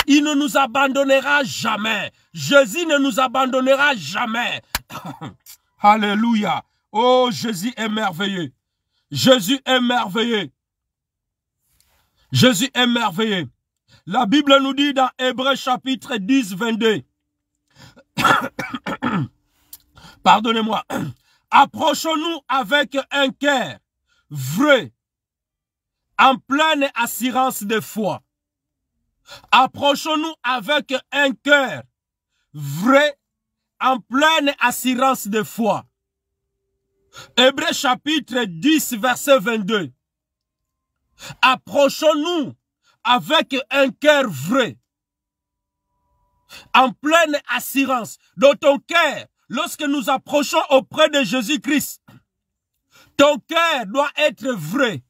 il ne nous abandonnera jamais. Jésus ne nous abandonnera jamais. Alléluia. Oh, Jésus est merveilleux. Jésus est merveilleux. Jésus est merveilleux. La Bible nous dit dans Hébreux chapitre 10, 22. Pardonnez-moi. Approchons-nous avec un cœur vrai en pleine assurance de foi. Approchons-nous avec un cœur vrai, en pleine assurance de foi. Hébreux chapitre 10, verset 22. Approchons-nous avec un cœur vrai, en pleine assurance. Dans ton cœur, lorsque nous approchons auprès de Jésus-Christ, ton cœur doit être vrai.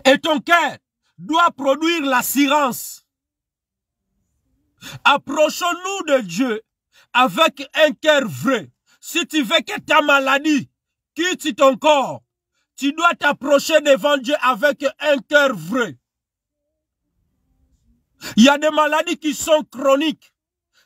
Et ton cœur doit produire l'assurance. Approchons-nous de Dieu avec un cœur vrai. Si tu veux que ta maladie quitte ton corps, tu dois t'approcher devant Dieu avec un cœur vrai. Il y a des maladies qui sont chroniques.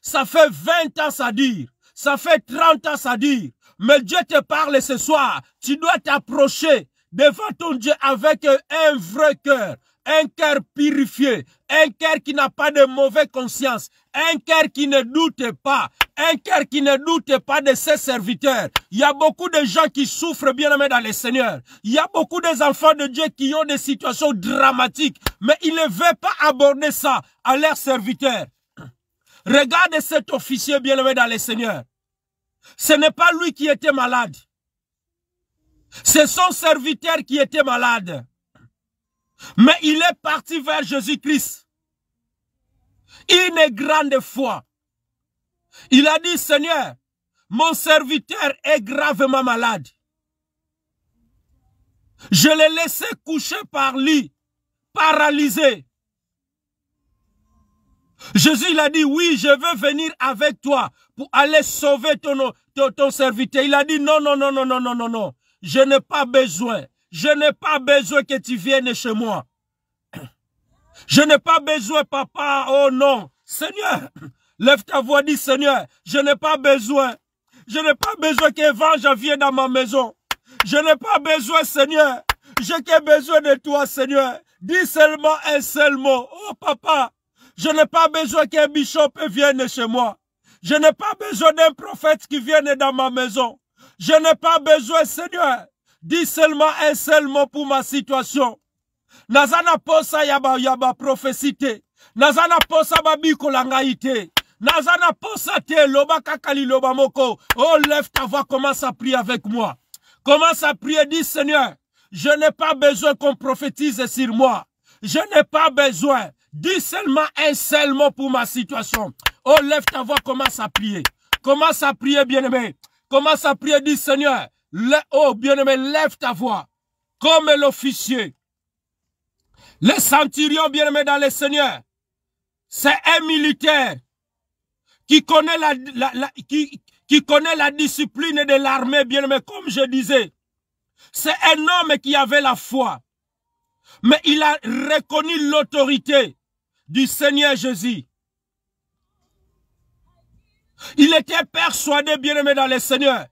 Ça fait 20 ans ça dure. Ça fait 30 ans ça dure. Mais Dieu te parle ce soir. Tu dois t'approcher devant ton Dieu avec un vrai cœur. Un cœur purifié. Un cœur qui n'a pas de mauvaise conscience. Un cœur qui ne doute pas. Un cœur qui ne doute pas de ses serviteurs. Il y a beaucoup de gens qui souffrent bien-aimés dans le Seigneur. Il y a beaucoup des enfants de Dieu qui ont des situations dramatiques. Mais ils ne veulent pas aborder ça à leurs serviteurs. Regarde cet officier bien-aimé dans le Seigneur. Ce n'est pas lui qui était malade. C'est son serviteur qui était malade. Mais il est parti vers Jésus-Christ. Une grande foi. Il a dit, Seigneur, mon serviteur est gravement malade. Je l'ai laissé coucher par lit, paralysé. Jésus il a dit, oui, je veux venir avec toi pour aller sauver ton serviteur. Il a dit, non, non, non, non, non, non, non, non. Je n'ai pas besoin. Je n'ai pas besoin que tu viennes chez moi. Je n'ai pas besoin, papa. Oh non. Seigneur, lève ta voix, dis Seigneur, je n'ai pas besoin. Je n'ai pas besoin qu'Evangile vienne dans ma maison. Je n'ai pas besoin, Seigneur. J'ai que besoin de toi, Seigneur. Dis seulement un seul mot. Oh papa, je n'ai pas besoin qu'un bishop vienne chez moi. Je n'ai pas besoin d'un prophète qui vienne dans ma maison. Je n'ai pas besoin, Seigneur. Dis seulement un seul mot pour ma situation. Nazana posa yaba prophécité. Nazana posa babiko langaïté. Nazana posa te loba kakali loba moko. Oh, lève ta voix, commence à prier avec moi. Commence à prier, dis Seigneur, je n'ai pas besoin qu'on prophétise sur moi. Je n'ai pas besoin. Dis seulement un seul mot pour ma situation. Oh, lève ta voix, commence à prier. Commence à prier, bien-aimé. Commence à prier, dis Seigneur. Oh, bien-aimé, lève ta voix. Comme l'officier. Le centurion, bien-aimé dans le Seigneur. C'est un militaire qui connaît qui connaît la discipline de l'armée, bien-aimé, comme je disais. C'est un homme qui avait la foi. Mais il a reconnu l'autorité du Seigneur Jésus. Il était persuadé, bien-aimé dans le Seigneur,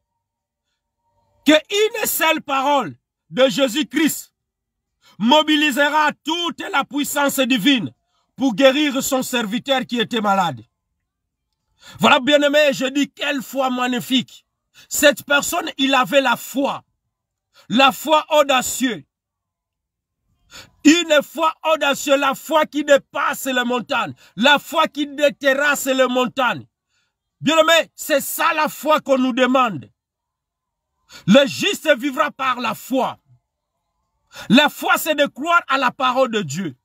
qu'une seule parole de Jésus-Christ mobilisera toute la puissance divine pour guérir son serviteur qui était malade. Voilà, bien-aimé, je dis quelle foi magnifique. Cette personne, il avait la foi audacieuse. Une foi audacieuse, la foi qui dépasse les montagnes, la foi qui déterrasse les montagnes. Bien-aimé, c'est ça la foi qu'on nous demande. Le juste vivra par la foi. La foi, c'est de croire à la parole de Dieu.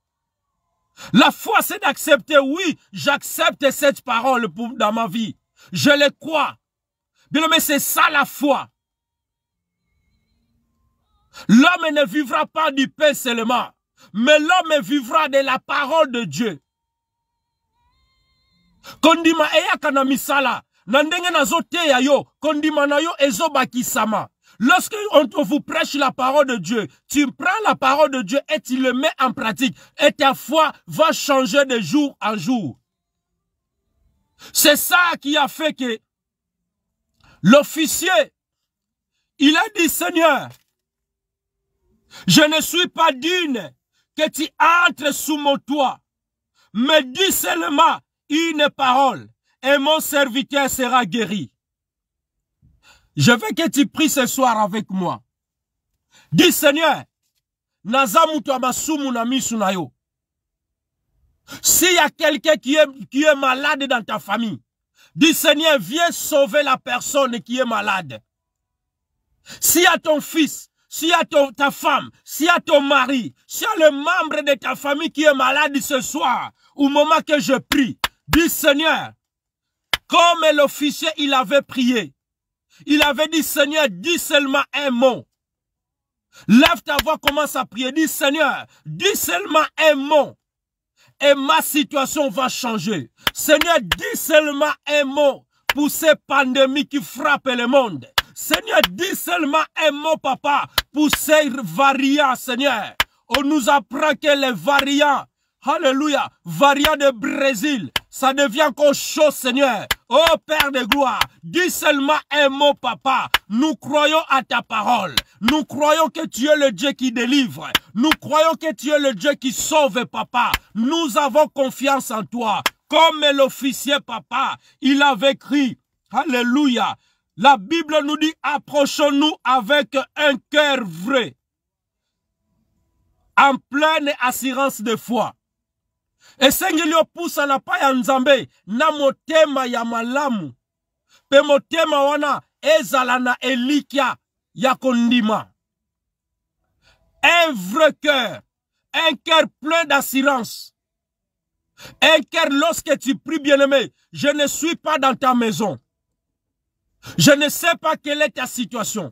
La foi, c'est d'accepter, oui, j'accepte cette parole dans ma vie. Je le crois. Bien-aimé, c'est ça la foi. L'homme ne vivra pas du pain seulement, mais l'homme vivra de la parole de Dieu. Kondima eya kana misala, nandenge nazote ya yo, kondima na yo ezo bakisama. Lorsque on vous prêche la parole de Dieu, tu prends la parole de Dieu et tu le mets en pratique. Et ta foi va changer de jour en jour. C'est ça qui a fait que l'officier, il a dit, Seigneur, je ne suis pas digne que tu entres sous mon toit, mais dis seulement une parole et mon serviteur sera guéri. Je veux que tu pries ce soir avec moi. Dis Seigneur, naza mutu amasumu na misu na yo. S'il y a quelqu'un qui est malade dans ta famille, dis Seigneur, viens sauver la personne qui est malade. S'il y a ton fils, s'il y a ta femme, s'il y a ton mari, s'il y a le membre de ta famille qui est malade ce soir, au moment que je prie, dis Seigneur, comme l'officier il avait prié, il avait dit Seigneur, dis seulement un mot. Lève ta voix, commence à prier, dis Seigneur, dis seulement un mot. Et ma situation va changer. Seigneur, dis seulement un mot pour ces pandémies qui frappent le monde. Seigneur, dis seulement un mot, papa, pour ces variants, Seigneur. On nous apprend que les variants, alléluia, variants de Brésil, ça devient encore chaud, Seigneur. Oh Père de gloire, dis seulement un mot, papa. Nous croyons à ta parole. Nous croyons que tu es le Dieu qui délivre. Nous croyons que tu es le Dieu qui sauve, papa. Nous avons confiance en toi. Comme l'officier, papa, il avait écrit, alléluia. La Bible nous dit, approchons-nous avec un cœur vrai, en pleine assurance de foi. Et sengeli opusa na pa ya nzambe na motema ya malamu. Pe motema wana ezala na elikia ya kondima. Un vrai cœur, un cœur plein d'assurance. Un cœur lorsque tu pries, bien-aimé, je ne suis pas dans ta maison. Je ne sais pas quelle est ta situation.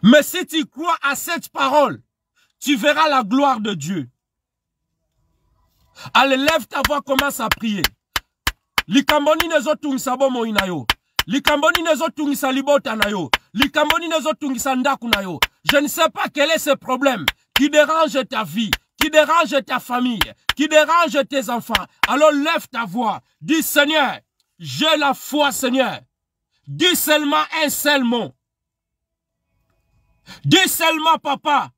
Mais si tu crois à cette parole, tu verras la gloire de Dieu. Allez, lève ta voix, commence à prier. Likamboni nezo tungisa bomo inayo. Likamboni nezo tungisa libota nayo. Likamboni nezo tungisa ndaku nayo. Je ne sais pas quel est ce problème qui dérange ta vie, qui dérange ta famille, qui dérange tes enfants. Alors lève ta voix. Dis Seigneur, j'ai la foi, Seigneur. Dis seulement un seul mot. Dis seulement, papa,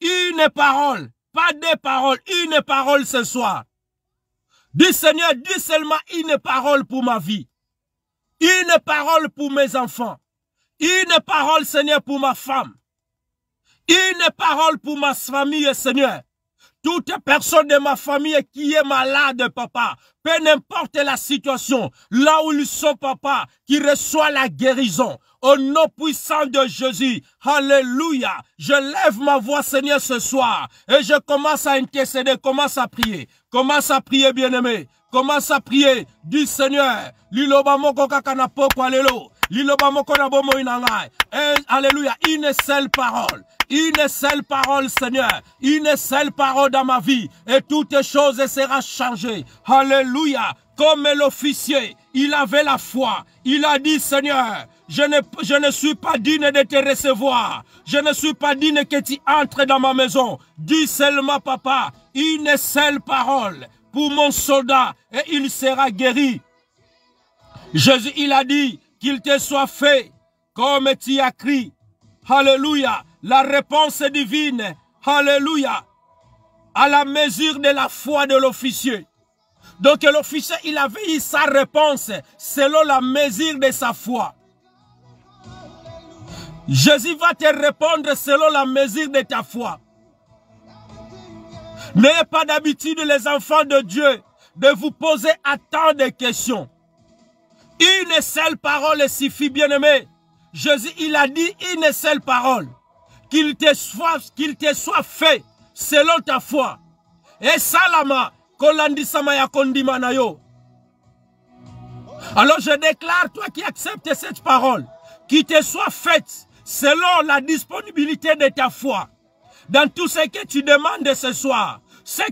une parole. Pas deux paroles, une parole ce soir. Dis Seigneur, dis seulement une parole pour ma vie. Une parole pour mes enfants. Une parole, Seigneur, pour ma femme. Une parole pour ma famille, Seigneur. Toute personne de ma famille qui est malade, papa, peu n'importe la situation, là où ils sont, papa, qui reçoit la guérison. Au nom puissant de Jésus, alléluia, je lève ma voix, Seigneur, ce soir, et je commence à intercéder, commence à prier, bien-aimé, commence à prier, du Seigneur, liloba moko kakana poko alelo, liloba moko na bomo inangai, alléluia, une seule parole, Seigneur, une seule parole dans ma vie, et toutes choses seront changées, alléluia, comme l'officier, il avait la foi, il a dit, Seigneur, je ne suis pas digne de te recevoir. Je ne suis pas digne que tu entres dans ma maison. Dis seulement, papa, une seule parole pour mon soldat et il sera guéri. Jésus, il a dit qu'il te soit fait comme tu as crié. Alléluia. La réponse divine. Alléluia. À la mesure de la foi de l'officier. Donc l'officier, il avait eu sa réponse selon la mesure de sa foi. Jésus va te répondre selon la mesure de ta foi. N'ayez pas d'habitude, les enfants de Dieu, de vous poser à tant de questions. Une seule parole suffit, bien-aimé. Jésus, il a dit une seule parole. Qu'il te soit fait selon ta foi. Et salama, kolandisama ya kondima na yo. Alors je déclare, toi qui acceptes cette parole, qu'il te soit faite selon la disponibilité de ta foi. Dans tout ce que tu demandes ce soir, je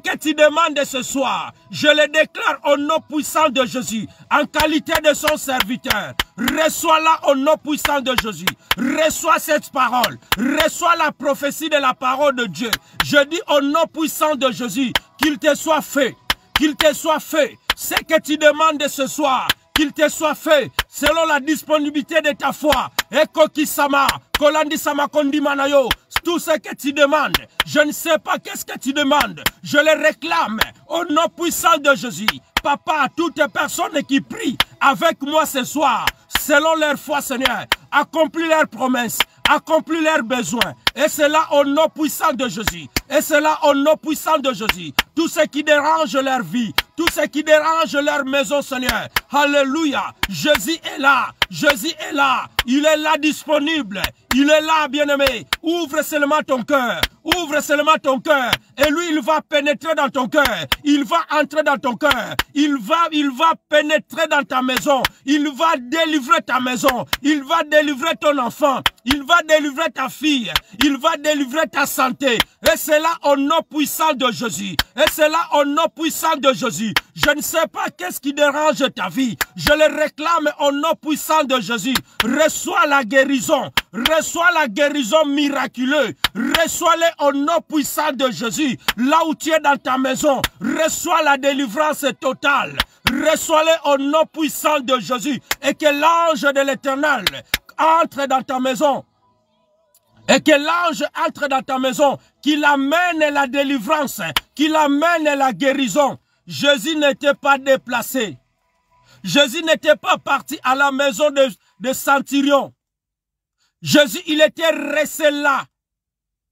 le déclare au nom puissant de Jésus, en qualité de son serviteur. Reçois-la au nom puissant de Jésus. Reçois cette parole. Reçois la prophétie de la parole de Dieu. Je dis au nom puissant de Jésus, qu'il te soit fait. Qu'il te soit fait. Ce que tu demandes ce soir, qu'il te soit fait selon la disponibilité de ta foi. Et kokisama, kolandisama kondimanayo. Tout ce que tu demandes, je ne sais pas qu'est-ce que tu demandes. Je le réclame au nom puissant de Jésus. Papa, toutes personnes qui prient avec moi ce soir, selon leur foi, Seigneur, accomplis leurs promesses, accomplis leurs besoins. Et cela au nom puissant de Jésus. Et cela au nom puissant de Jésus. Tout ce qui dérange leur vie, tout ce qui dérange leur maison, Seigneur. Alléluia. Jésus est là. Jésus est là. Il est là disponible. Il est là, bien-aimé. Ouvre seulement ton cœur. Ouvre seulement ton cœur. Et lui, il va pénétrer dans ton cœur. Il va entrer dans ton cœur. Il va pénétrer dans ta maison. Il va délivrer ta maison. Il va délivrer ton enfant. Il va délivrer ta fille. Il va délivrer ta santé. Et c'est là au nom puissant de Jésus. Et c'est là au nom puissant de Jésus. Je ne sais pas qu'est-ce qui dérange ta vie. Je le réclame au nom puissant de Jésus. Reçois la guérison. Reçois la guérison miraculeuse. Reçois-les au nom puissant de Jésus. Là où tu es dans ta maison, reçois la délivrance totale. Reçois-les au nom puissant de Jésus. Et que l'ange de l'Éternel entre dans ta maison. Et que l'ange entre dans ta maison. Qu'il amène la délivrance. Qu'il amène la guérison. Jésus n'était pas déplacé. Jésus n'était pas parti à la maison de Centurion. Jésus, il était resté là,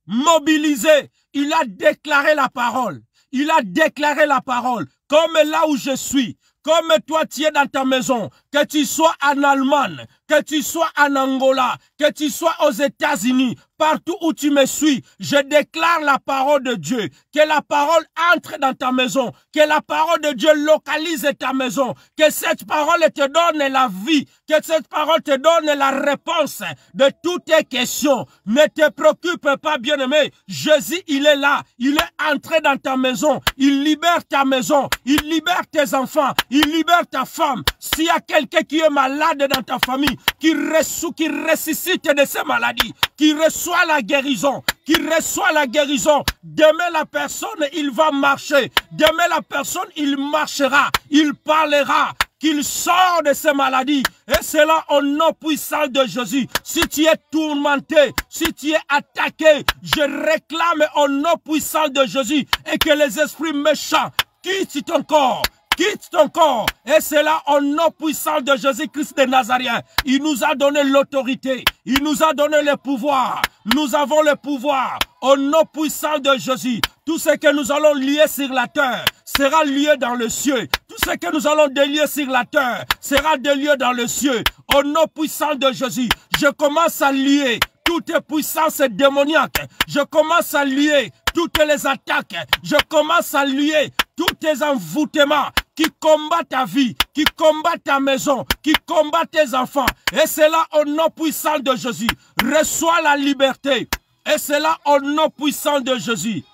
mobilisé. Il a déclaré la parole. Il a déclaré la parole. Comme là où je suis, comme toi tu es dans ta maison, que tu sois en Allemagne, que tu sois en Angola, que tu sois aux États-Unis, partout où tu me suis, je déclare la parole de Dieu. Que la parole entre dans ta maison. Que la parole de Dieu localise ta maison. Que cette parole te donne la vie. Que cette parole te donne la réponse de toutes tes questions. Ne te préoccupe pas, bien-aimé. Jésus, il est là. Il est entré dans ta maison. Il libère ta maison. Il libère tes enfants. Il libère ta femme. S'il y a quelqu'un qui est malade dans ta famille, qui ressuscite de ces maladies, qui reçoit la guérison, qui reçoit la guérison. Demain la personne, il va marcher. Demain la personne, il marchera. Il parlera. Qu'il sort de ces maladies. Et c'est là au nom puissant de Jésus. Si tu es tourmenté, si tu es attaqué, je réclame au nom puissant de Jésus. Et que les esprits méchants quittent ton corps. Quitte ton corps. Et c'est là au nom puissant de Jésus-Christ de Nazareth. Il nous a donné l'autorité. Il nous a donné le pouvoir. Nous avons le pouvoir. Au nom puissant de Jésus. Tout ce que nous allons lier sur la terre sera lié dans le ciel. Tout ce que nous allons délier sur la terre sera délié dans le ciel. Au nom puissant de Jésus. Je commence à lier toutes les puissances démoniaques. Je commence à lier toutes les attaques. Je commence à lier tous tes envoûtements qui combattent ta vie, qui combattent ta maison, qui combattent tes enfants. Et c'est là au nom puissant de Jésus. Reçois la liberté. Et c'est là au nom puissant de Jésus.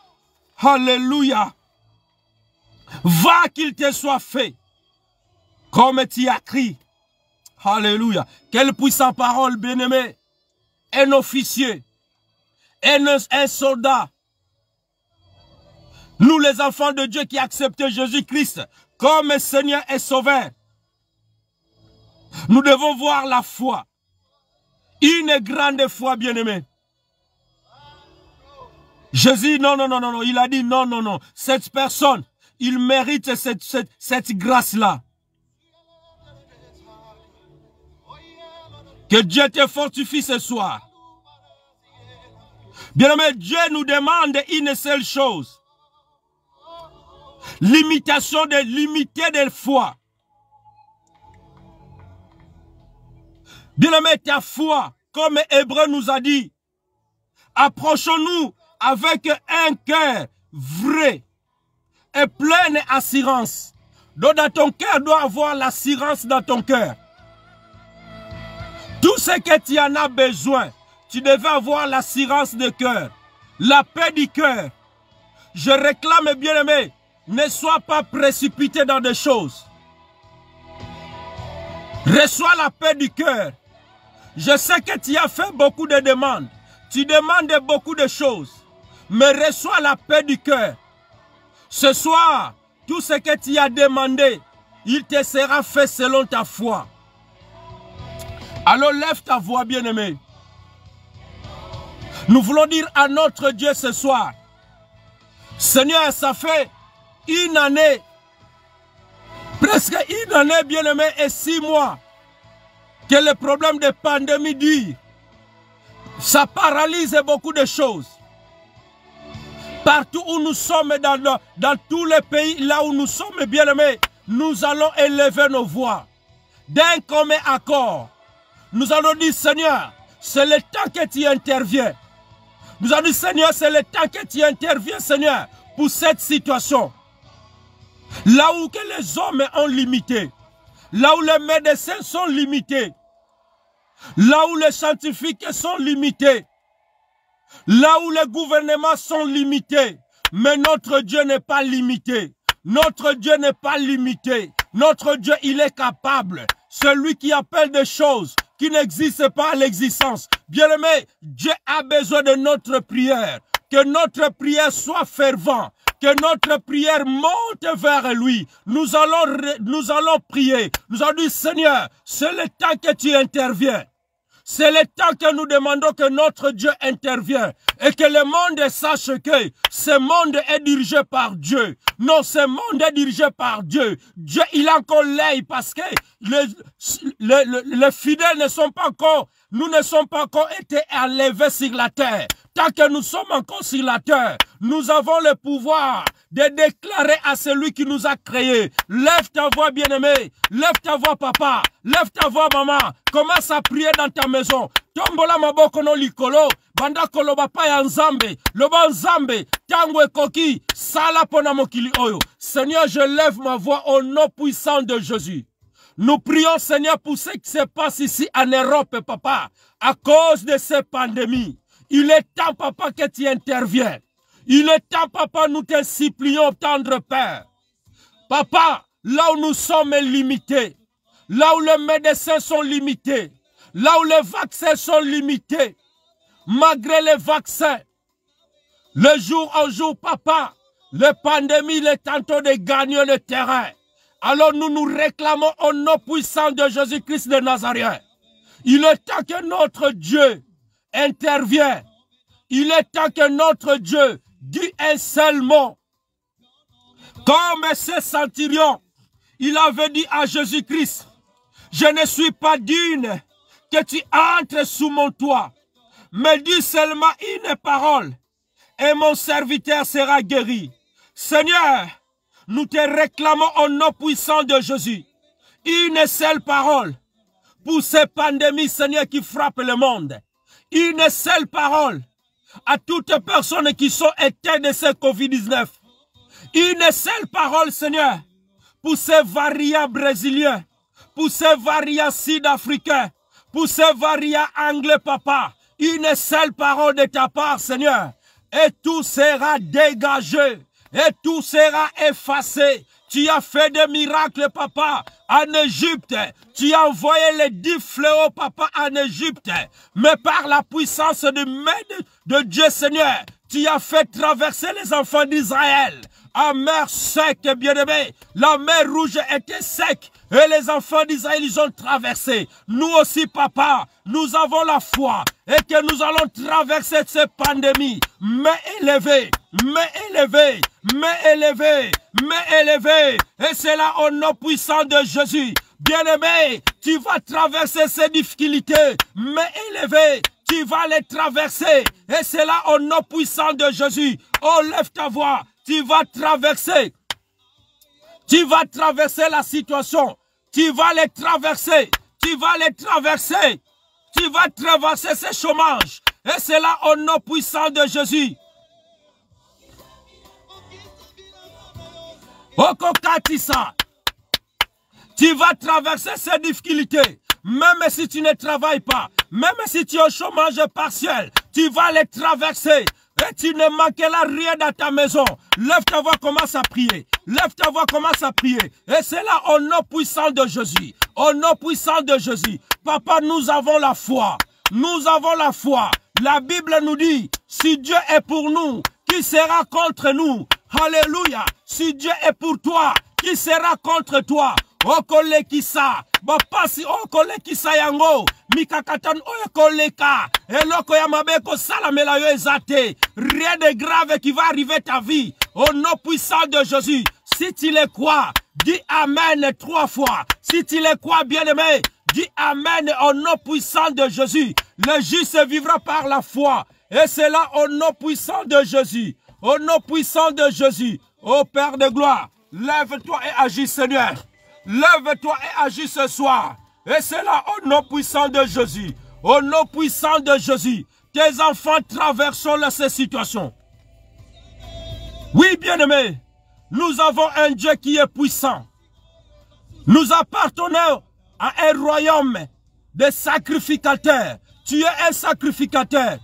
Alléluia. Va qu'il te soit fait. Comme tu as crié. Alléluia. Quelle puissante parole, bien-aimé. Un officier. Un soldat. Nous les enfants de Dieu qui acceptent Jésus-Christ comme Seigneur et Sauveur. Nous devons voir la foi. Une grande foi, bien-aimé. Jésus, non. Il a dit non. Cette personne, il mérite cette grâce-là. Que Dieu te fortifie ce soir. Bien-aimé, Dieu nous demande une seule chose. Limitation de limiter de foi. Bien-aimé, ta foi, comme Hébreu nous a dit, approchons-nous avec un cœur vrai et pleine assurance. Donc dans ton cœur doit avoir l'assurance dans ton cœur. Tout ce que tu en as besoin, tu devais avoir l'assurance de cœur, la paix du cœur. Je réclame, bien-aimé, ne sois pas précipité dans des choses. Reçois la paix du cœur. Je sais que tu as fait beaucoup de demandes. Tu demandes beaucoup de choses. Mais reçois la paix du cœur. Ce soir, tout ce que tu as demandé, il te sera fait selon ta foi. Alors lève ta voix, bien-aimé. Nous voulons dire à notre Dieu ce soir, Seigneur, ça fait une année, presque une année, bien-aimé, et 6 mois, que le problème de pandémie dure. Ça paralyse beaucoup de choses. Partout où nous sommes, dans tous les pays, là où nous sommes bien-aimés, nous allons élever nos voix. D'un commun accord, nous allons dire, Seigneur, c'est le temps que tu interviens. Nous allons dire, Seigneur, c'est le temps que tu interviens, Seigneur, pour cette situation. Là où que les hommes ont limité, là où les médecins sont limités, là où les scientifiques sont limités, là où les gouvernements sont limités, mais notre Dieu n'est pas limité. Notre Dieu n'est pas limité. Notre Dieu, il est capable. Celui qui appelle des choses qui n'existent pas à l'existence. Bien-aimé, Dieu a besoin de notre prière. Que notre prière soit fervente. Que notre prière monte vers lui. Nous allons prier. Nous allons dire, Seigneur, c'est le temps que tu interviens. C'est le temps que nous demandons que notre Dieu intervienne et que le monde sache que ce monde est dirigé par Dieu. Non, ce monde est dirigé par Dieu. Dieu, il a encore l'œil parce que les fidèles ne sont pas encore, nous ne sommes pas encore été enlevés sur la terre. Tant que nous sommes encore sur la terre, nous avons le pouvoir de déclarer à celui qui nous a créés. Lève ta voix, bien-aimé. Lève ta voix, papa. Lève ta voix, maman. Commence à prier dans ta maison. Tombola maboko no likolo. Banda koloba pa ya nzambe. Loba nzambe. Tango ekoki. Sala pona mokili oyo. Seigneur, je lève ma voix au nom puissant de Jésus. Nous prions, Seigneur, pour ce qui se passe ici en Europe, papa. À cause de ces pandémies. Il est temps, papa, que tu interviennes. Il est temps, papa, nous te supplions, tendre Père. Papa, là où nous sommes limités, là où les médecins sont limités, là où les vaccins sont limités, malgré les vaccins, le jour au jour, papa, la pandémie est tantôt de gagner le terrain. Alors nous nous réclamons au nom puissant de Jésus-Christ de Nazareth. Il est temps que notre Dieu intervienne. Il est temps que notre Dieu dit un seul mot. Comme ce centurion, il avait dit à Jésus-Christ, je ne suis pas digne que tu entres sous mon toit, mais dis seulement une parole et mon serviteur sera guéri. Seigneur, nous te réclamons au nom puissant de Jésus. Une seule parole pour ces pandémies, Seigneur, qui frappent le monde. Une seule parole à toutes les personnes qui sont atteintes de ce Covid-19. Une seule parole, Seigneur, pour ces variants brésiliens, pour ces variants sud-africains, pour ces variants anglais, papa. Une seule parole de ta part, Seigneur, et tout sera dégagé, et tout sera effacé. Tu as fait des miracles, papa, en Égypte. Tu as envoyé les 10 fléaux, papa, en Égypte. Mais par la puissance de Dieu, Seigneur, tu as fait traverser les enfants d'Israël en mer sec, bien-aimé. La mer rouge était sec et les enfants d'Israël, ils ont traversé. Nous aussi, papa, nous avons la foi et que nous allons traverser cette pandémie. Mais élevée, mais élevée, mais élevée, mais élevée. Et c'est là au nom puissant de Jésus. Bien-aimé, tu vas traverser ces difficultés, mais élevée. Tu vas les traverser. Et c'est là au nom puissant de Jésus. Oh, lève ta voix. Tu vas traverser. Tu vas traverser la situation. Tu vas les traverser. Tu vas les traverser. Tu vas traverser ce chômage. Et c'est là au nom puissant de Jésus. Okokatisa. Tu vas traverser ces difficultés. Même si tu ne travailles pas. Même si tu es au chômage partiel. Tu vas les traverser. Et tu ne manqueras rien dans ta maison. Lève ta voix, commence à prier. Lève ta voix, commence à prier. Et c'est là au nom puissant de Jésus. Au nom puissant de Jésus. Papa, nous avons la foi. Nous avons la foi. La Bible nous dit, si Dieu est pour nous, qui sera contre nous? Alléluia. Si Dieu est pour toi, qui sera contre toi? Okole kisa, bapasi okole kisa yango, mikakatan okoleka, eloko ya mabeko salamela yo ezate, rien de grave qui va arriver ta vie, au nom puissant de Jésus. Si tu le crois, dis Amen 3 fois. Si tu le crois, bien-aimé, dis Amen au nom puissant de Jésus. Le juste vivra par la foi. Et c'est là au nom puissant de Jésus. Au nom puissant de Jésus. Ô Père de gloire, lève-toi et agis, Seigneur. Lève-toi et agis ce soir. Et c'est là au nom puissant de Jésus. Au nom puissant de Jésus. Tes enfants traversent ces situations. Oui, bien-aimés, nous avons un Dieu qui est puissant. Nous appartenons à un royaume de sacrificateurs. Tu es un sacrificateur.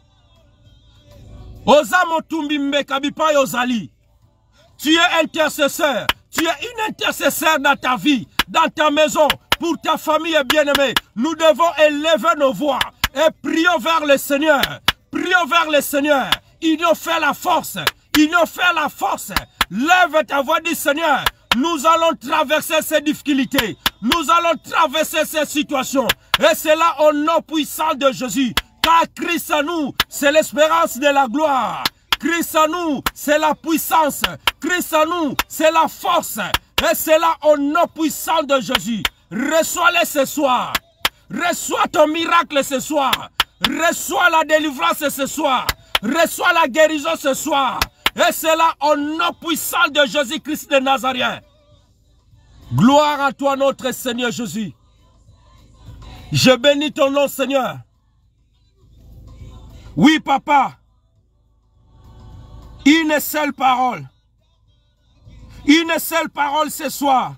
Tu es intercesseur. Tu es une intercesseur dans ta vie, dans ta maison, pour ta famille bien-aimée. Nous devons élever nos voix et prions vers le Seigneur. Prions vers le Seigneur. Il nous fait la force. Il nous fait la force. Lève ta voix, dis Seigneur. Nous allons traverser ces difficultés. Nous allons traverser ces situations. Et c'est là au nom puissant de Jésus. Car Christ à nous, c'est l'espérance de la gloire. Christ à nous, c'est la puissance. Christ à nous, c'est la force. Et c'est là au nom puissant de Jésus. Reçois-les ce soir. Reçois ton miracle ce soir. Reçois la délivrance ce soir. Reçois la guérison ce soir. Et c'est là au nom puissant de Jésus-Christ de Nazareth. Gloire à toi notre Seigneur Jésus. Je bénis ton nom Seigneur. Oui papa. Une seule parole. Une seule parole ce soir.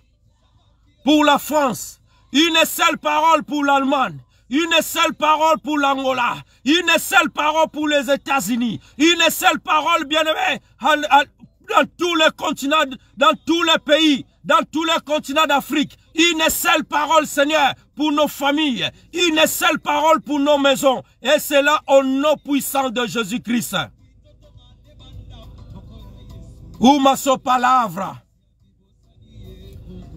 Pour la France. Une seule parole pour l'Allemagne. Une seule parole pour l'Angola. Une seule parole pour les États-Unis. Une seule parole, bien-aimé, dans tous les continents, dans tous les pays, dans tous les continents d'Afrique. Une seule parole, Seigneur, pour nos familles. Une seule parole pour nos maisons. Et c'est là au nom puissant de Jésus-Christ. Uma sua palavra.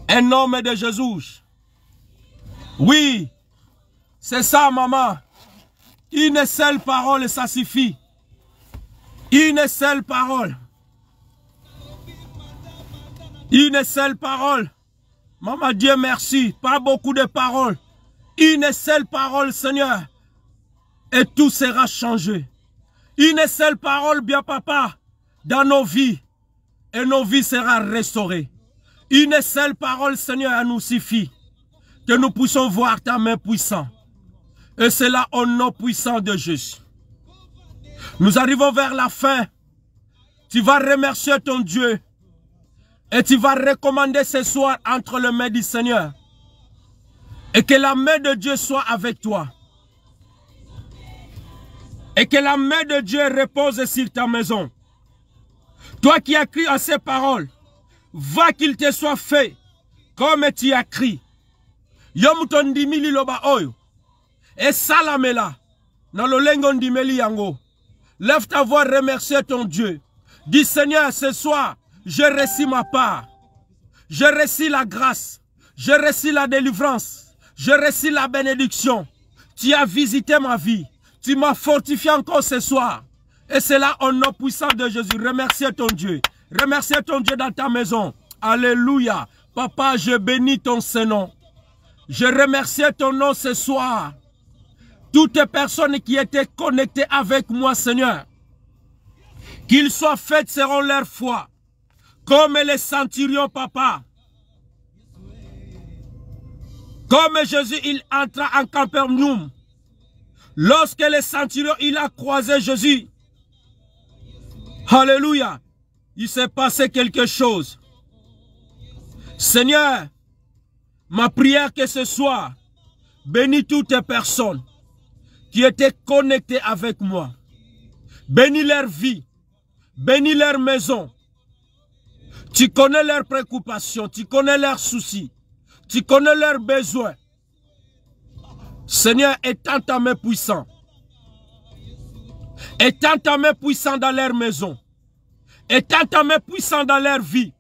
En nome de Jésus. Oui. C'est ça, maman. Une seule parole, ça suffit. Une seule parole. Une seule parole. Maman, Dieu merci. Pas beaucoup de paroles. Une seule parole, Seigneur. Et tout sera changé. Une seule parole, bien papa, dans nos vies. Et nos vies seront restaurées. Une seule parole, Seigneur, nous suffit. Que nous puissions voir ta main puissante. Et c'est là au nom puissant de Jésus. Nous arrivons vers la fin. Tu vas remercier ton Dieu. Et tu vas recommander ce soir entre les mains du Seigneur. Et que la main de Dieu soit avec toi. Et que la main de Dieu repose sur ta maison. Toi qui as crié à ces paroles, va qu'il te soit fait comme tu as crié. Yomuton dimili loba oyo. Et salamela. Dans le lengon dimeli yango. Lève ta voix, remercie ton Dieu. Dis Seigneur, ce soir, je reçois ma part. Je reçois la grâce. Je reçois la délivrance. Je reçois la bénédiction. Tu as visité ma vie. Tu m'as fortifié encore ce soir. Et c'est là au nom puissant de Jésus. Remercie ton Dieu. Remercie ton Dieu dans ta maison. Alléluia. Papa, je bénis ton Saint-Nom. Je remercie ton nom ce soir. Toutes les personnes qui étaient connectées avec moi, Seigneur, qu'ils soient faites selon leur foi, comme les centurions, papa. Comme Jésus, il entra en Capernaum. Lorsque le centurion, il a croisé Jésus. Alléluia. Il s'est passé quelque chose. Seigneur, ma prière que ce soir, bénis toutes les personnes qui étaient connectées avec moi. Bénis leur vie. Bénis leur maison. Tu connais leurs préoccupations. Tu connais leurs soucis. Tu connais leurs besoins. Seigneur, étends ta main puissante. Étends ta main puissante dans leur maison. Étends ta main puissante dans leur vie.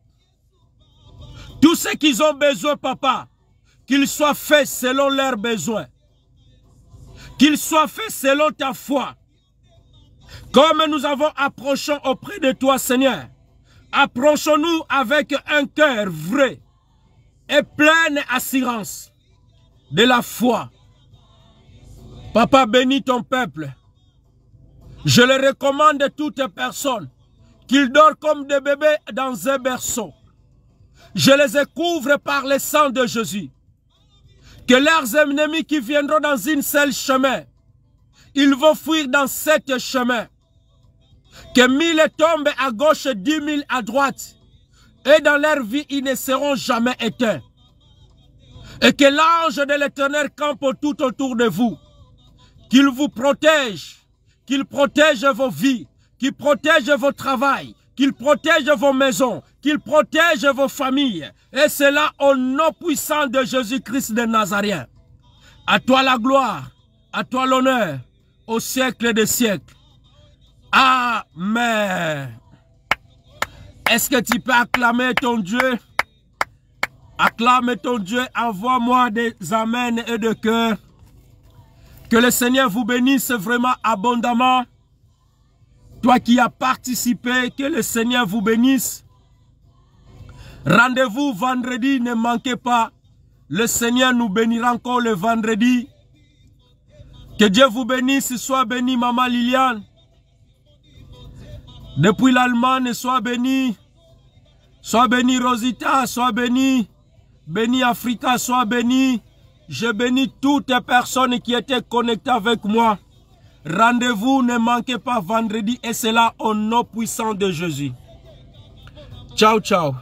Tout ce qu'ils ont besoin, papa, qu'ils soient faits selon leurs besoins. Qu'ils soient faits selon ta foi. Comme nous avons approché auprès de toi, Seigneur, approchons-nous avec un cœur vrai et pleine assurance de la foi. Papa, bénis ton peuple. Je le recommande à toute personne qu'ils dorment comme des bébés dans un berceau. Je les couvre par le sang de Jésus. Que leurs ennemis qui viendront dans un seul chemin, ils vont fuir dans 7 chemins. Que 1000 tombent à gauche, 10 000 à droite. Et dans leur vie, ils ne seront jamais éteints. Et que l'ange de l'Éternel campe tout autour de vous. Qu'il vous protège. Qu'il protège vos vies. Qu'il protège vos travails. Qu'il protège vos maisons. Qu'il protège vos familles. Et cela au nom puissant de Jésus-Christ de Nazareth. À toi la gloire. À toi l'honneur. Au siècle des siècles. Amen. Est-ce que tu peux acclamer ton Dieu? Acclame ton Dieu. Envoie-moi des amens et de cœur. Que le Seigneur vous bénisse vraiment abondamment. Toi qui as participé, que le Seigneur vous bénisse. Rendez-vous vendredi, ne manquez pas. Le Seigneur nous bénira encore le vendredi. Que Dieu vous bénisse. Sois béni, Maman Liliane. Depuis l'Allemagne, sois béni. Sois béni, Rosita. Sois béni. Béni, Africa. Sois béni. Je bénis toutes les personnes qui étaient connectées avec moi. Rendez-vous, ne manquez pas vendredi. Et c'est là au nom puissant de Jésus. Ciao, ciao.